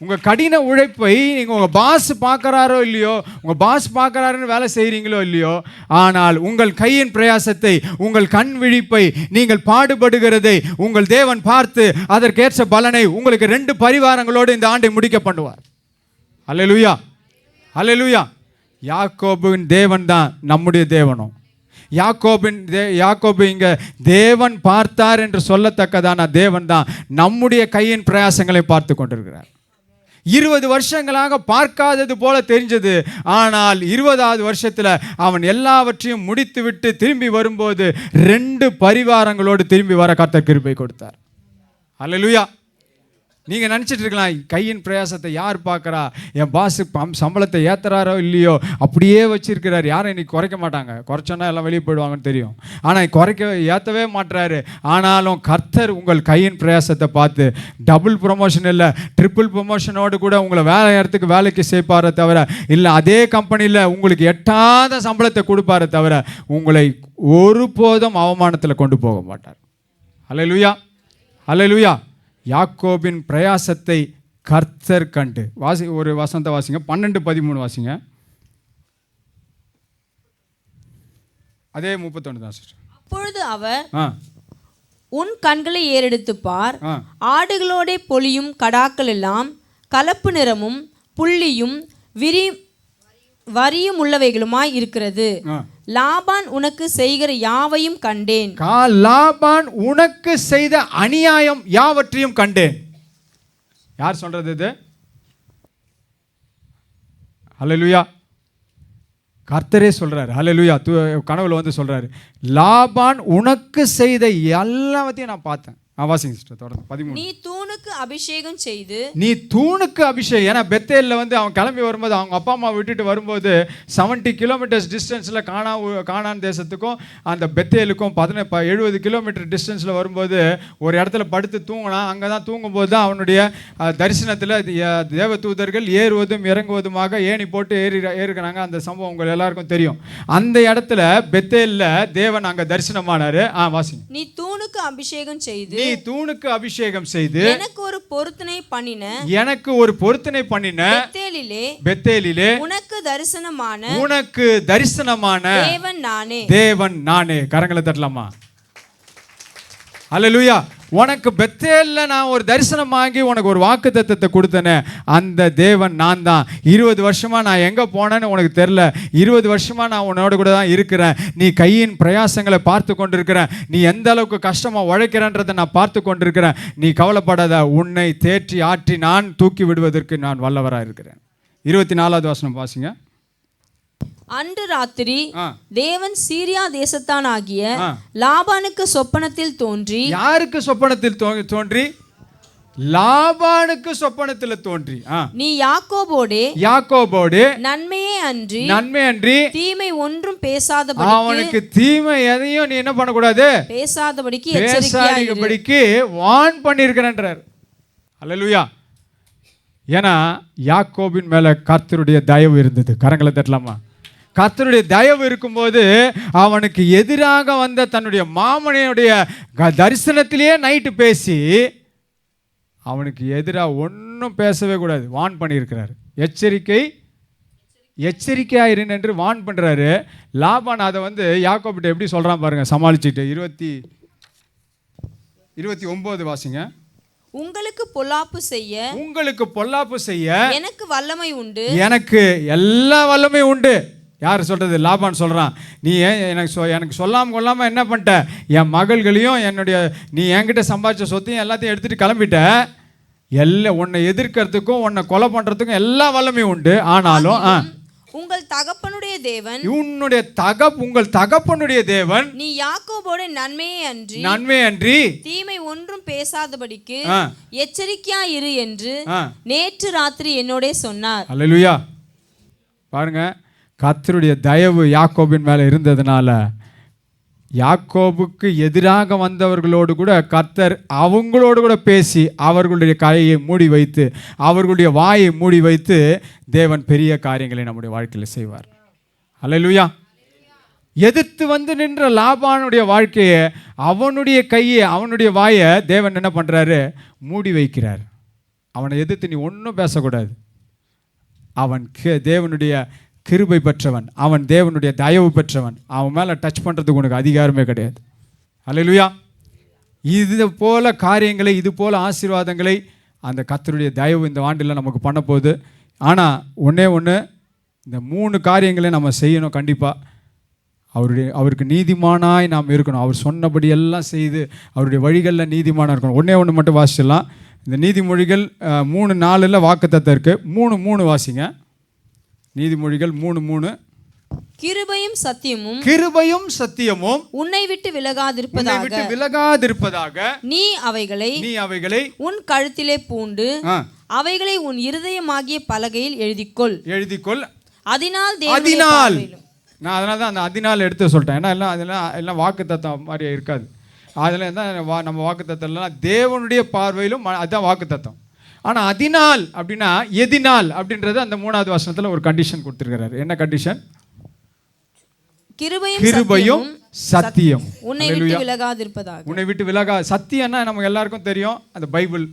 உங்கள் கடின உழைப்பை நீங்கள் உங்கள் பாஸ் பார்க்குறாரோ இல்லையோ, உங்கள் பாஸ் பார்க்குறாருன்னு வேலை செய்கிறீங்களோ இல்லையோ, ஆனால் உங்கள் கையின் பிரயாசத்தை, உங்கள் கண் விழிப்பை, நீங்கள் பாடுபடுகிறதை உங்கள் தேவன் பார்த்து அதற்கேற்ற பலனை உங்களுக்கு 2 பரிவாரங்களோடு இந்த ஆண்டை முடிக்க பண்ணுவார். அல்லேலூயா, அல்லேலூயா. யாக்கோபின் தேவன் தான் நம்முடைய தேவனும். யாக்கோபு இங்க தேவன் பார்த்தார் என்று சொல்லத்தக்கதான தேவன் தான் நம்முடைய கையின் பிரயாசங்களை பார்த்து கொண்டிருக்கிறார். 20 வருஷங்களாக பார்க்காதது போல தெரிஞ்சது, ஆனால் 20வது வருஷத்துல அவன் எல்லாவற்றையும் முடித்து விட்டு திரும்பி வரும்போது 2 பரிவாரங்களோடு திரும்பி வர கர்த்தர் கிருபை கொடுத்தார். அல்லேலூயா. நீங்கள் நினச்சிட்டு இருக்கலாம், கையின் பிரயாசத்தை யார் பார்க்குறா, என் பாஸு சம்பளத்தை ஏற்றுறாரோ இல்லையோ அப்படியே வச்சிருக்கிறார், யாரும் இன்னைக்கு குறைக்க மாட்டாங்க, குறைச்சோன்னா எல்லாம் வெளியே போயிடுவாங்கன்னு தெரியும். ஆனால் ஏற்றவே மாட்டுறாரு. ஆனாலும் கர்த்தர் உங்கள் கையின் பிரயாசத்தை பார்த்து டபுள் ப்ரொமோஷன் இல்லை, ட்ரிபிள் ப்ரொமோஷனோடு கூட உங்களை வேலைக்கு சேர்ப்பாரே தவிர, இல்லை அதே கம்பெனியில் உங்களுக்கு எட்டாத சம்பளத்தை கொடுப்பாரே தவிர உங்களை ஒருபோதும் அவமானத்தில் கொண்டு போக மாட்டார். அல்லேலூயா, அல்லேலூயா. யாக்கோபின் பிரயாசத்தை கர்த்தர் கண்டு. ஒரு வசனத்தை வாசிங்க, 12:13 வாசிங்க. அதே 31 தான் சிஸ்டர். அப்பொழுது அவர், உன் கண்களை ஏறெடுத்து பார், ஆடுகளோட பொலியும் கடாக்கள் எல்லாம் கலப்பு நிறமும் புள்ளியும் வரியும் உள்ளவைகளுமாய் இருக்கிறது. லாபான் உனக்கு செய்கிற யாவையும் கண்டேன். லாபான் உனக்கு செய்த அநியாயம் யாவற்றையும் கண்டேன். யார் சொல்றது இது? ஹல்லேலூயா. கர்த்தரே சொல்றாரு. ஹல்லேலூயா. கனவுல வந்து சொல்றாரு, லாபான் உனக்கு செய்த எல்லாவற்றையும் நான் பார்த்தேன். வாசிங்க சிஸ்டர், தொடர்ந்து 13. நீ தூணுக்கு அபிஷேகம் செய்து, நீ தூணுக்கு அபிஷேகம். ஏன்னா பெத்தேலில் வந்து அவன் கிளம்பி வரும்போது, அவங்க அப்பா அம்மா விட்டுட்டு வரும்போது 70 கிலோமீட்டர்ஸ் டிஸ்டன்ஸில் கானான் தேசத்துக்கும் அந்த பெத்தேலுக்கும் 70 கிலோமீட்டர் டிஸ்டன்ஸில் வரும்போது ஒரு இடத்துல படுத்து தூங்கினான். அங்கே தான் தூங்கும்போது தான் அவனுடைய தரிசனத்தில் தேவ தூதர்கள் ஏறுவதும் இறங்குவதுமாக ஏணி போட்டு ஏறுகிறாங்க. அந்த சம்பவம் உங்கள் எல்லாருக்கும் தெரியும். அந்த இடத்துல பெத்தேலில் தேவன் அங்கே தரிசனமானாரு. வாசிங்க. நீ தூணுக்கு அபிஷேகம் செய்து, நீ தூணுக்கு அபிஷேகம் செய்து எனக்கு ஒரு பொருத்தனை பண்ணின பெத்தேலிலே உனக்கு தரிசனமான தேவன் நானே. கரங்களை தட்டலாமா? அல்லேலூயா. உனக்கு பெத்தேலில் நான் ஒரு தரிசனம் வாங்கி உனக்கு ஒரு வாக்குத்தத்தத்தை கொடுத்தேனே, அந்த தேவன் நான் தான். 20 வருஷமாக நான் எங்கே போனேன்னு உனக்கு தெரில. 20 வருஷமாக நான் உன்னோட கூட தான் இருக்கிறேன். நீ கையின் பிரயாசங்களை பார்த்து கொண்டிருக்கிறேன். நீ எந்த அளவுக்கு கஷ்டமாக உழைக்கிறன்றதை நான் பார்த்து கொண்டிருக்கிறேன். நீ கவலைப்படாத, உன்னை தேற்றி ஆற்றி நான் தூக்கி விடுவதற்கு நான் வல்லவராக இருக்கிறேன். 24வது வசனம் வாசிங்க. அன்று ராத்திரி தேவன் சீரியா தேசத்தான் ஆகிய லாபானுக்கு சொப்பனத்தில் தோன்றி. யாருக்கு சொப்பனத்தில் தோன்றி? லாபானுக்கு சொப்பனத்தில் தோன்றி, நீ யாக்கோபோடே நன்மையே அன்றி தீமை ஒன்றும் பேசாதபடி, அவனுக்கு தீமை எதையும் நீ என்ன பண்ணக்கூடாது, பேசாதபடிக்கு வார்ன் பண்ணியிருக்கிறேன்றார். அல்லேலூயா. ஏன்னா யாக்கோபின் மேல கர்த்தருடைய தயவு இருந்தது. கரங்களை தட்டலாமா? கர்த்தருடைய தயவு இருக்கும்போது அவனுக்கு எதிராக வந்த தன்னுடைய மாமனையுடைய தரிசனத்திலேயே நைட்டு பேசி அவனுக்கு எதிராக ஒன்றும் பேசவே கூடாது, வான் பண்ணியிருக்கிறாரு. எச்சரிக்கையாயிருன்னு என்று வான் பண்ணுறாரு. லாபான் அதை வந்து யாக்கோபிட்ட எப்படி சொல்கிறான் பாருங்க, சமாளிச்சுட்டு. 29 வாசிங்க. உங்களுக்கு பொல்லாப்பு செய்ய எனக்கு வல்லமை உண்டு. எனக்கு எல்லா வல்லமை உண்டு. யார் சொல்கிறது? லாபான் சொல்கிறான். நீ எனக்கு சொல்லாமல் கொள்ளாமல் என்ன பண்ணிட்ட, என் மகள்களையும் நீ என்கிட்ட சம்பாதிச்ச சொத்தையும் எல்லாத்தையும் எடுத்துகிட்டு கிளம்பிட்ட. உன்னை எதிர்க்கிறதுக்கும் உன்னை கொலை பண்ணுறதுக்கும் எல்லா வல்லமையும் உண்டு. ஆனாலும் உங்கள் தகப்பனுடைய தேவன் நீ யாக்கோபோட நன்மையே அன்றி தீமை ஒன்றும் பேசாதபடிக்கு எச்சரிக்கையா இரு என்று நேற்று ராத்திரி என்னோட சொன்னார். அல்லேலூயா. பாருங்க, கர்த்தருடைய தயவு யாக்கோபின் மேலே இருந்ததுனால யாக்கோபுக்கு எதிராக வந்தவர்களோடு கூட கர்த்தர் அவங்களோடு கூட பேசி அவர்களுடைய கையை மூடி வைத்து அவர்களுடைய வாயை மூடி வைத்து தேவன் பெரிய காரியங்களை நம்முடைய வாழ்க்கையில் செய்வார். அல்லேலூயா. எதிர்த்து வந்து நின்ற லாபானுடைய வாழ்க்கையை, அவனுடைய கையை, அவனுடைய வாயை தேவன் என்ன பண்ணுறாரு, மூடி வைக்கிறார். அவனை எதிர்த்து நீ ஒன்றும் பேசக்கூடாது. அவன் தேவனுடைய கிருபை பெற்றவன், அவன் தேவனுடைய தயவு பெற்றவன். அவன் மேலே டச் பண்ணுறதுக்கு உனக்கு அதிகாரமே கிடையாது. அல்லேலூயா. இது போல காரியங்களை, இது போல ஆசீர்வாதங்களை அந்த கர்த்தருடைய தயவு இந்த ஆண்டில் நமக்கு பண்ண போகுது. ஆனால் ஒன்று இந்த 3 காரியங்களை நம்ம செய்யணும். கண்டிப்பாக அவருக்கு நீதிமானாய் நாம் இருக்கணும். அவர் சொன்னபடி எல்லாம் செய்து அவருடைய வழிகளில் நீதிமானாக இருக்கணும். ஒன்று மட்டும் வாசிச்சிடலாம். இந்த நீதிமொழிகள் 3:4 வாக்குத்தத்தம் இருக்குது. 3:3 வாசிங்க. நீதிமொழிகள் 3:3. கிருபையும் சத்தியமும் உன்னை விட்டு விலகாதிருப்பதாக நீ அவைகளை உன் கழுத்திலே பூண்டு அவைகளை உன் இருதயமாகிய பலகையில் எழுதிக்கொள். அதனால் நான் அதனால தான் அந்த அதனால் எடுத்து சொல்லிட்டேன். ஏன்னா எல்லாம் வாக்கு தத்தம் மாதிரி இருக்காது. அதில் தான் நம்ம வாக்கு தத்தம்லாம் தேவனுடைய பார்வையிலும் அதுதான் வாக்கு தத்தம். ஆனால் அதனால் அப்படின்னா எதினால் அப்படின்றது அந்த 3வது வசனத்தில் ஒரு கண்டிஷன் கொடுத்துருக்கிறாரு. என்ன கண்டிஷன்? கிருபையும் சத்தியம் உன்னை விட்டு விலகா. சத்தியம்னா நமக்கு எல்லாருக்கும் தெரியும், அந்த பைபிள்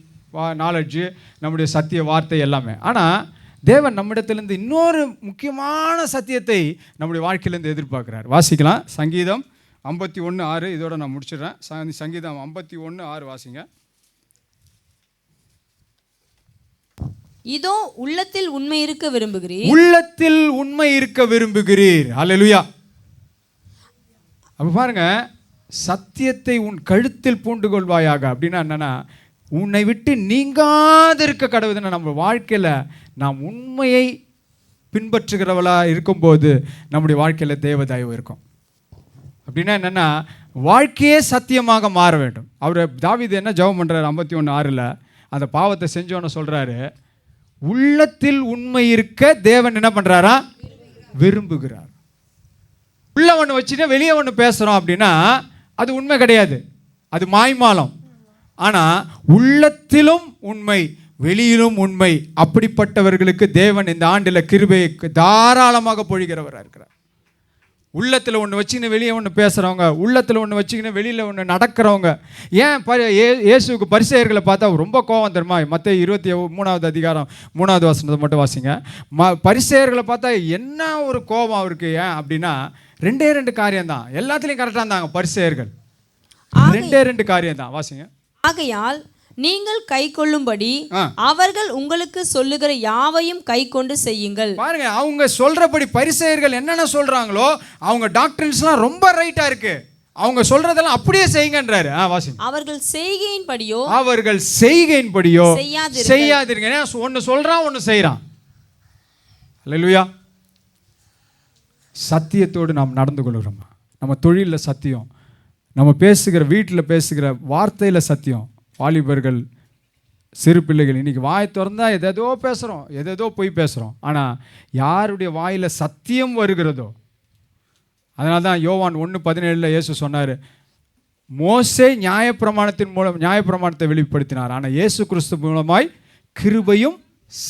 நாலேஜ், நம்முடைய சத்திய வார்த்தை எல்லாமே. ஆனால் தேவன் நம்மிடத்திலிருந்து இன்னொரு முக்கியமான சத்தியத்தை நம்முடைய வாழ்க்கையிலேருந்து எதிர்பார்க்கிறார். வாசிக்கலாம். சங்கீதம் 51:6. இதோட நான் முடிச்சிடுறேன். சங்கீதம் 51:6 வாசிங்க. இதோ உள்ளத்தில் உண்மை இருக்க விரும்புகிறீர். ஹல்லேலூயா. அப்போ பாருங்க, சத்தியத்தை உன் கழுத்தில் பூண்டு கொள்வாயாக அப்படின்னா என்னன்னா, உன்னை விட்டு நீங்காது இருக்க கடவுதுன்னா நம்ம வாழ்க்கையில் நாம் உண்மையை பின்பற்றுகிறவளாக இருக்கும்போது நம்முடைய வாழ்க்கையில் தேவதயவு இருக்கும். அப்படின்னா என்னென்னா, வாழ்க்கையே சத்தியமாக மாற வேண்டும். அவர் தாவீது என்ன ஜெபம் பண்ணுறாரு 51:6 அந்த பாவத்தை செஞ்சோன்னு சொல்கிறாரு, உள்ளத்தில் உண்மை இருக்க தேவன் என்ன பண்ணுறாரா? விரும்புகிறார். உள்ள ஒன்று வச்சுட்டு வெளியே ஒன்று பேசுகிறோம் அப்படின்னா அது உண்மை கிடையாது, அது மாய்மாலம். ஆனால் உள்ளத்திலும் உண்மை, வெளியிலும் உண்மை. அப்படிப்பட்டவர்களுக்கு தேவன் இந்த ஆண்டில் கிருபையை தாராளமாக பொழிகிறவராக இருக்கிறார். உள்ளத்தில் ஒன்று வச்சுக்கின்னு வெளியே ஒன்று பேசுகிறவங்க, உள்ளத்தில் ஒன்று வச்சுக்கின்னு வெளியில் ஒன்று நடக்கிறவங்க. ஏன் இயேசுவுக்கு பரிசேயர்களை பார்த்தா ரொம்ப கோபம் தெரியுமா? மத்தேயு 23வது அதிகாரம் 3வது வசனத்தை மட்டும் வாசிங்க. பரிசேயர்களை பார்த்தா என்ன ஒரு கோபம் அவருக்கு. ஏன் அப்படின்னா 2 காரியம் தான். எல்லாத்துலேயும் கரெக்டாக இருந்தாங்க பரிசேயர்கள். 2 காரியம் தான். வாசிங்க. ஆகையால் நீங்கள் கை கொள்ளும்படி அவர்கள் உங்களுக்கு சொல்லுகிற யாவையும் கை கொண்டு செய்யுங்கள். பாருங்க, அவங்க சொல்றபடி பரிசேயர்கள் என்னென்ன சொல்றாங்களோ அவங்க டாக்டரின்ஸ்லாம் ரொம்ப ரைட்டா இருக்கு, அவங்க சொல்றதெல்லாம் அப்படியே செய்யுங்கன்றாரு. வாசிங்க. அவர்கள் செய்கையின்படியோ செய்யாதீங்க. ஒன்னு சொல்றான் ஒன்னு செய்யறான். அல்லேலூயா. சத்தியத்தோடு நாம் நடந்து கொள்கிறோமா? நம்ம தொழிலில் சத்தியம், நம்ம பேசுகிற வீட்டில் பேசுகிற வார்த்தையில் சத்தியம். வாலிபர்கள், சிறு பிள்ளைகள் இன்னைக்கு வாய் திறந்தா எதேதோ பேசுகிறோம், எதேதோ போய் பேசுகிறோம். ஆனால் யாருடைய வாயில் சத்தியம் வருகிறதோ, அதனால தான் யோவான் 1:17 இயேசு சொன்னார், மோசே நியாயப்பிரமாணத்தை வெளிப்படுத்தினார், ஆனால் இயேசு கிறிஸ்து மூலமாய் கிருபையும்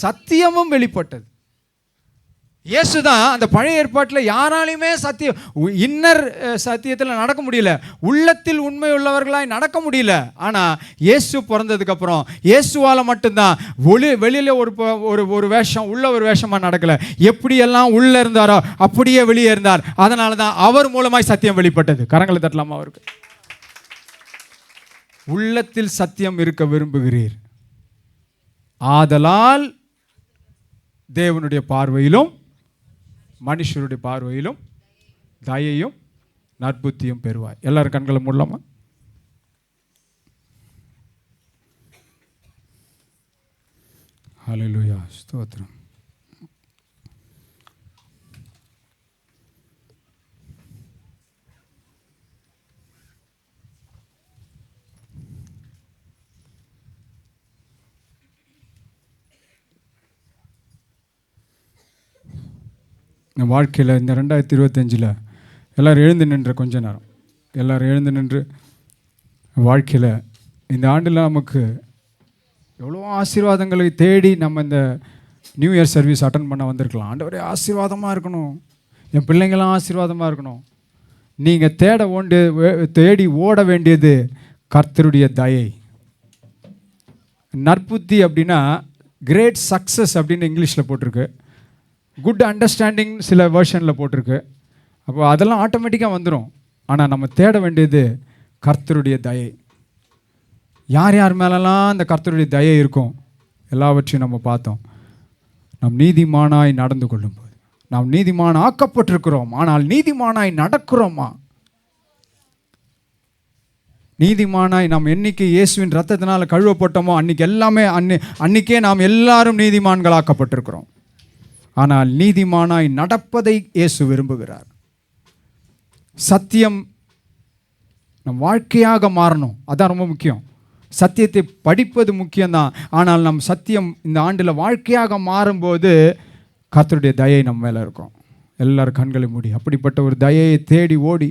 சத்தியமும் வெளிப்பட்டது. இயேசு தான் அந்த பழைய ஏற்பாட்டில் யாராலையுமே இன்னர் சத்தியத்தில் நடக்க முடியல, உள்ளத்தில் உண்மை உள்ளவர்களாய் நடக்க முடியல. ஆனால் இயேசு பிறந்ததுக்கப்புறம் இயேசுவால் மட்டும்தான் வெளியில் ஒரு வேஷம் உள்ள ஒரு வேஷமாக நடக்கலை. எப்படியெல்லாம் உள்ளே இருந்தாரோ அப்படியே வெளியே இருந்தார். அதனால தான் அவர் மூலமாய் சத்தியம் வெளிப்பட்டது. கரங்களை தட்டலாமா அவருக்கு? உள்ளத்தில் சத்தியம் இருக்க விரும்புகிறீர், ஆதலால் தேவனுடைய பார்வையிலும் மனுஷருடைய பார்வையிலும் தயையும் நற்புத்தியும் பெறுவாய். எல்லாரும் கண்களை மூடலாமா? ஹல்லேலூயா, ஸ்தோத்திரம். என் வாழ்க்கையில் இந்த 2025 எல்லோரும் எழுந்து நின்று கொஞ்ச நேரம் எல்லோரும் எழுந்து நின்று வாழ்க்கையில் இந்த ஆண்டில் நமக்கு எவ்வளோ ஆசீர்வாதங்களை தேடி நம்ம இந்த நியூ இயர் சர்வீஸ் அட்டன் பண்ண வந்திருக்கலாம். ஆண்டவரே ஆசீர்வாதமாக இருக்கணும், என் பிள்ளைங்களாம் ஆசீர்வாதமாக இருக்கணும். நீங்கள் தேடி ஓட வேண்டியது கர்த்தருடைய தயை. நற்புத்தி அப்படின்னா கிரேட் சக்ஸஸ் அப்படின்னு இங்கிலீஷில் போட்டிருக்கு, குட் அண்டர்ஸ்டாண்டிங் சில வேர்ஷனில் போட்டிருக்கு. அப்போ அதெல்லாம் ஆட்டோமேட்டிக்காக வந்துடும். ஆனால் நம்ம தேட வேண்டியது கர்த்தருடைய தயை. யார் யார் மேலெல்லாம் அந்த கர்த்தருடைய தயை இருக்கும் எல்லாவற்றையும் நம்ம பார்த்தோம். நாம் நீதிமானாய் நடந்து கொள்ளும்போது நாம் நீதிமான் ஆக்கப்பட்டிருக்கிறோம். ஆனால் நீதிமானாய் நடக்கிறோமா? நீதிமானாய் நாம் என்னைக்கு இயேசுவின் ரத்தத்தினால் கழுவப்பட்டோமோ அன்றைக்கே நாம் எல்லாரும் நீதிமான்களாக்கப்பட்டிருக்கிறோம். ஆனால் நீதிமானாய் நடப்பதை இயேசு விரும்புகிறார். சத்தியம் நம் வாழ்க்கையாக மாறணும், அதான் ரொம்ப முக்கியம். சத்தியத்தை படிப்பது முக்கியம்தான், ஆனால் நம் சத்தியம் இந்த ஆண்டில் வாழ்க்கையாக மாறும்போது கர்த்தருடைய தயை நம்ம மேலே இருக்கும். எல்லாரும் கண்களை மூடி அப்படிப்பட்ட ஒரு தயையை தேடி ஓடி,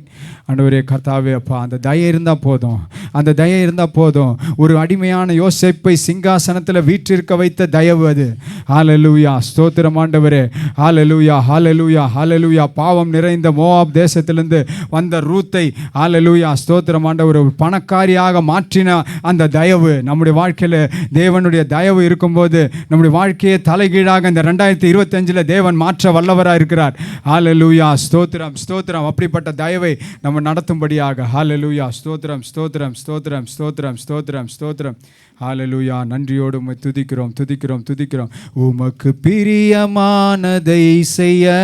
ஆண்டவரே கர்த்தாவே அப்பா, அந்த தயை இருந்தால் போதும், அந்த தயை இருந்தால் போதும். ஒரு அடிமையான யோசேப்பை சிங்காசனத்தில் வீற்றிருக்க வைத்த தயவு அது. ஹல்லேலூயா, ஸ்தோத்திரம் ஆண்டவரே. ஹல்லேலூயா, ஹல்லேலூயா, ஹல்லேலூயா. பாவம் நிறைந்த மோவாப் தேசத்திலிருந்து வந்த ரூத்தை ஹல்லேலூயா, ஸ்தோத்திரம் ஆண்டவர், ஒரு பணக்காரியாக மாற்றின அந்த தயவு நம்முடைய வாழ்க்கையில், தேவனுடைய தயவு இருக்கும்போது நம்முடைய வாழ்க்கையை தலைகீழாக இந்த 2025 தேவன் மாற்ற வல்லவராக இருக்கிறார். ஹல்லேலூயா, ஸ்தோத்திரம், ஸ்தோத்திரம். அப்படிப்பட்ட தயவை நம்ம நடத்தும்படியாக. ஹல்லேலூயா, ஸ்தோத்திரம், ஸ்தோத்திரம், ஸ்தோத்திரம், ஸ்தோத்திரம், ஸ்தோத்திரம், ஸ்தோத்திரம். ஹல்லேலூயா, நன்றியோடு உம்மை துதிக்கிறோம், துதிக்கிறோம், துதிக்கிறோம். உமக்கு பிரியமானதை செய்ய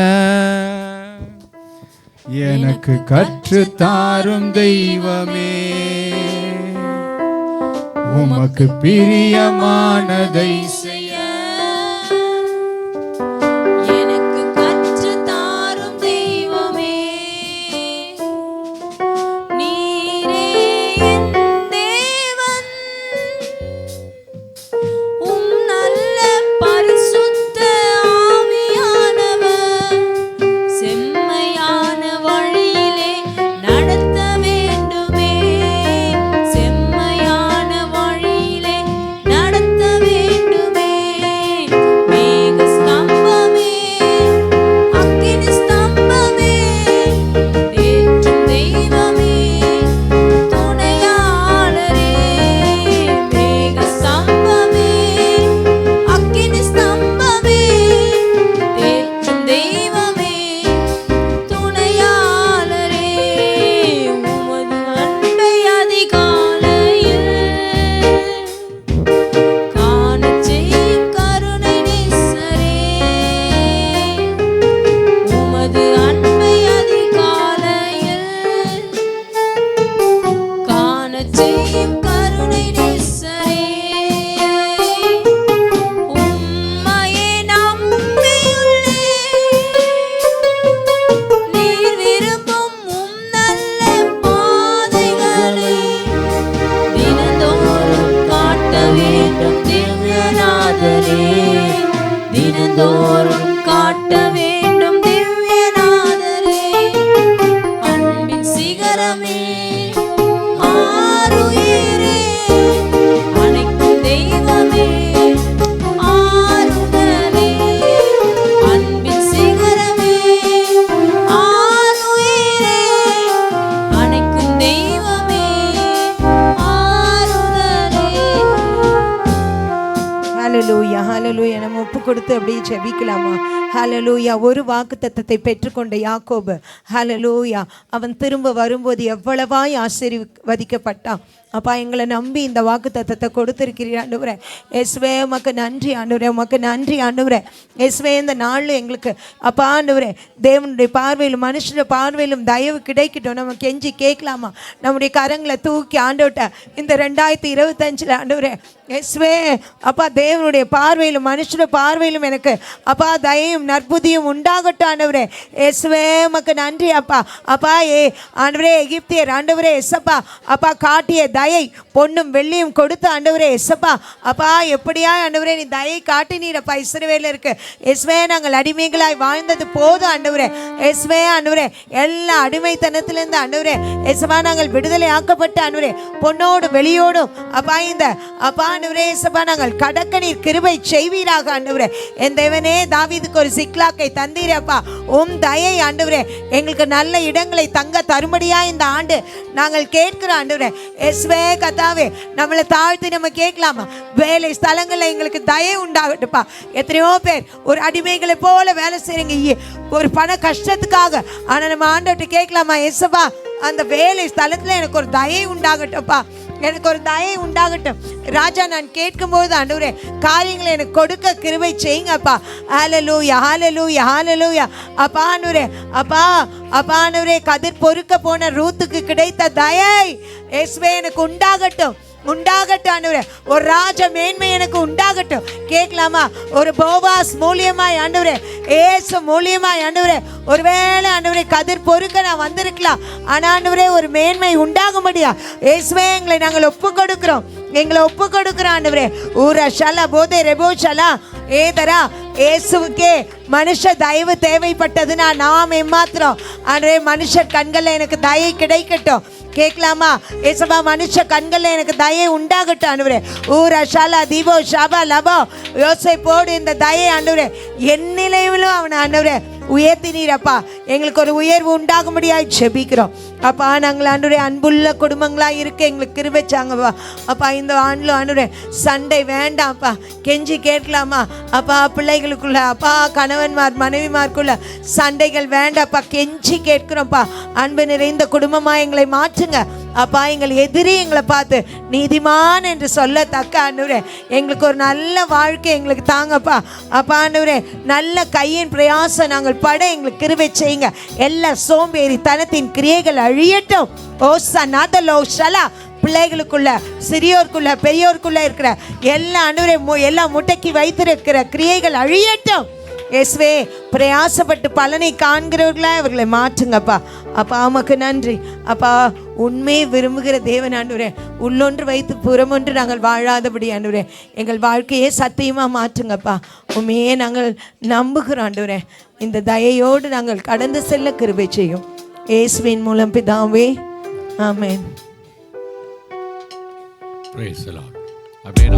எனக்கு கற்றுத்தாரும் தெய்வமே, உமக்கு பிரியமானதை செய்ய தினந்தோறும் காட்ட வேண்டும் திவ்யநாதரே, அன்பின் சிகரமே, ஆருயிரே, அணைக்கும் தெய்வமே, ஆறுதலே, அன்பின் சிகரமே, ஆருயிரே, அணைக்கும் தெய்வமே, ஆறுதலே. ஹல்லேலூயா, ஹல்லேலூயா. நம்ம ஒப்பு கொடுத்து அப்படியே ஜெபிக்கலாமா? ஹல்லேலூயா. ஒரு வாக்குத்தத்தத்தை பெற்றுக்கொண்ட யாக்கோபு, ஹல்லேலூயா, அவன் திரும்ப வரும்போது எவ்வளவாய் ஆசீர்வதிக்கப்பட்டான். அப்பா, எங்களை நம்பி இந்த வாக்குத்தத்தத்தை கொடுத்திருக்கிறீர் ஆண்டவரே. இயேசுவே உமக்கு நன்றி ஆண்டவரே, உமக்கு நன்றி ஆண்டவரே. இயேசுவே இந்த நாளில் எங்களுக்கு அப்பா ஆண்டவரே, தேவனுடைய பார்வையிலும் மனுஷனுடைய பார்வையிலும் தயவு கிடைக்கட்டும். நம்ம கெஞ்சி கேட்கலாமா? நம்முடைய கரங்களை தூக்கி ஆண்டவர்கிட்ட இந்த 2025 ஆண்டவரே, இயேசுவே அப்பா, தேவனுடைய பார்வையிலும் மனுஷனுடைய பார்வையிலும் எனக்கு அப்பா தயவும் நற்புதியும் உண்டாகட்டும் ஆண்டவரே. இயேசுவே உமக்கு நன்றி அப்பா. அப்பா ஆண்டவரே, எகிப்தியர் ஆண்டவரே எசப்பா அப்பா காட்டிய தயை பொன்னும் வெள்ளியும் கொடுத்த ஆண்டவரே எசப்பா அப்பா, எப்படியா ஆண்டவரே நீ தயை காட்டினீரப்பா இஸ்ரவேலருக்கு. இயேசுவே, நாங்கள் அடிமைகளாய் வாழ்ந்தது போதும் ஆண்டவரே. இயேசுவே ஆண்டவரே, எல்லா அடிமைத்தனத்திலிருந்து ஆண்டவரே எசப்பா நாங்கள் விடுதலை ஆக்கப்பட்ட ஆண்டவரே, பொன்னோடு வெளியோடும் அப்பா இந்த அப்பா ஆண்டவரே எசப்பா நாங்கள் கடக்க நீர் கிருபை செய்வீராக ஆண்டவரே. என் தேவனே, தாவீதுக்கு ஒரு சிக்லாக்கை தந்தீரப்பா. உம் தயை ஆண்டவரே எங்களுக்கு நல்ல இடங்களை தங்க தரும்படியா இந்த ஆண்டு நாங்கள் கேட்கிறோம் ஆண்டவரே. இயேசுவே கர்த்தாவே, நம்மளை தாழ்த்தி நம்ம கேட்கலாமா? வேலை ஸ்தலங்களில் எங்களுக்கு தயை உண்டாகட்டுப்பா. எத்தனையோ பேர் ஒரு அடிமைகளை போல வேலை செய்றீங்க ஒரு பண கஷ்டத்துக்காக. ஆனால் நம்ம ஆண்டவர்கிட்ட கேட்கலாமா? இயேசுப்பா, அந்த வேலை ஸ்தலத்தில் எனக்கு ஒரு தயை உண்டாகட்டும்ப்பா, எனக்கு ஒரு தயை உண்டாகட்டும் ராஜா. நான் கேட்கும்போது ஆண்டவரே காரியங்களை எனக்கு கொடுக்க கிருபை செய்யுங்கப்பா. ஹல்லேலூயா, ஹல்லேலூயா, ஹல்லேலூயா. அப்பா ஆண்டவரே, அப்பா அப்பா ஆண்டவரே, கதிர் பொறுக்க போன ரூத்துக்கு கிடைத்த தயை இயேசுவே எனக்கு உண்டாகட்டும். உண்டாகட்டும் ஆண்டவரே. ஒரு ராஜ மேன்மை எனக்கு உண்டாகட்டும். கேட்கலாமா? ஒரு போவாஸ் மூலியமாய் ஆண்டவரே, ஏசு மூலியமாய் ஆண்டவரே, ஒருவேளை ஆண்டவரே கதிர் பொறுக்க நான் வந்திருக்கலாம். ஆனா ஆண்டவரே ஒரு மேன்மை உண்டாகும்படியா இயேசுவே எங்களை நாங்கள் ஒப்பு கொடுக்கிறோம். எங்களை ஒப்பு கொடுக்கிறோம் ஆண்டவரே. ஊரா ஷலா போதே ரெபோ ஷலா ஏதரா இயேசுவுக்கே மனுஷ தயவு தேவைப்பட்டதுன்னா நாம் ஏமாத்திரம் ஆண்டவரே மனுஷர் கண்களில் எனக்கு தயை கிடைக்கட்டும். கேட்கலாமா? ஏசப்பா மனுஷ கண்களில் எனக்கு தயை உண்டாகட்டும் ஆண்டவரே. ஊரா ஷாலா தீபோ ஷாபா லபோ யோசேப்போடு இந்த தயை ஆண்டவரே என் நிலையிலும் அவனை ஆண்டவரே உயர்த்தினீரப்பா. எங்களுக்கு ஒரு உயர்வு உண்டாகும்படியாய் ஜெபிக்கிறோம் அப்பா. நாங்கள் ஆண்டவரே அன்புள்ள குடும்பங்களாக இருக்க எங்களுக்கு கிருபைச்சாங்கப்பா. அப்பா இந்த ஆண்டில் ஆண்டவரே சண்டை வேண்டாம்ப்பா. கெஞ்சி கேட்கலாமா அப்பா? பிள்ளைகளுக்குள்ள அப்பா கணவன்மார் மனைவிமாருக்குள்ள சண்டைகள் வேண்டாம்ப்பா. கெஞ்சி கேட்கிறோம்ப்பா. அன்பு நிறைந்த குடும்பமாக எங்களை மாற்றுங்க அப்பா. எங்கள் எதிரி எங்களை பார்த்து நீதிமான் என்று சொல்லத்தக்க ஆண்டவரே எங்களுக்கு ஒரு நல்ல வாழ்க்கை எங்களுக்கு தாங்கப்பா. அப்பா ஆண்டவரே நல்ல கையின் பிரயாசம் நாங்கள் பட எங்களுக்கு கிருபை செய்யுங்க. எல்லா சோம்பேறி தனத்தின் கிரியைகள் அழியட்டும். ஓ சனாதலோ ஷலா பிள்ளைகளுக்குள்ள சிறியோருக்குள்ள பெரியோருக்குள்ள இருக்கிற எல்லா ஆண்டவரே எல்லா முட்டைக்கு வைத்திருக்கிற கிரியைகள் அழியட்டும். இயேசுவே பிரயாசப்பட்டு பலனை காண்கிறவர்களாக அவர்களை மாற்றுங்கப்பா. அப்பா உமக்கு நன்றி அப்பா. உண்மையை விரும்புகிற தேவன் ஆண்டவரே, உள்ளொன்று வைத்து புறமொன்று நாங்கள் வாழாதபடி ஆண்டவரே எங்கள் வாழ்க்கையே சத்தியமாக மாற்றுங்கப்பா. உண்மையே நாங்கள் நம்புகிறோம் ஆண்டவரே. இந்த தயையோடு நாங்கள் கடந்து செல்ல கிருபை செய்யும். இயேசுவின் மூலம் பிதாவே, ஆமென். Praise the Lord. Amen.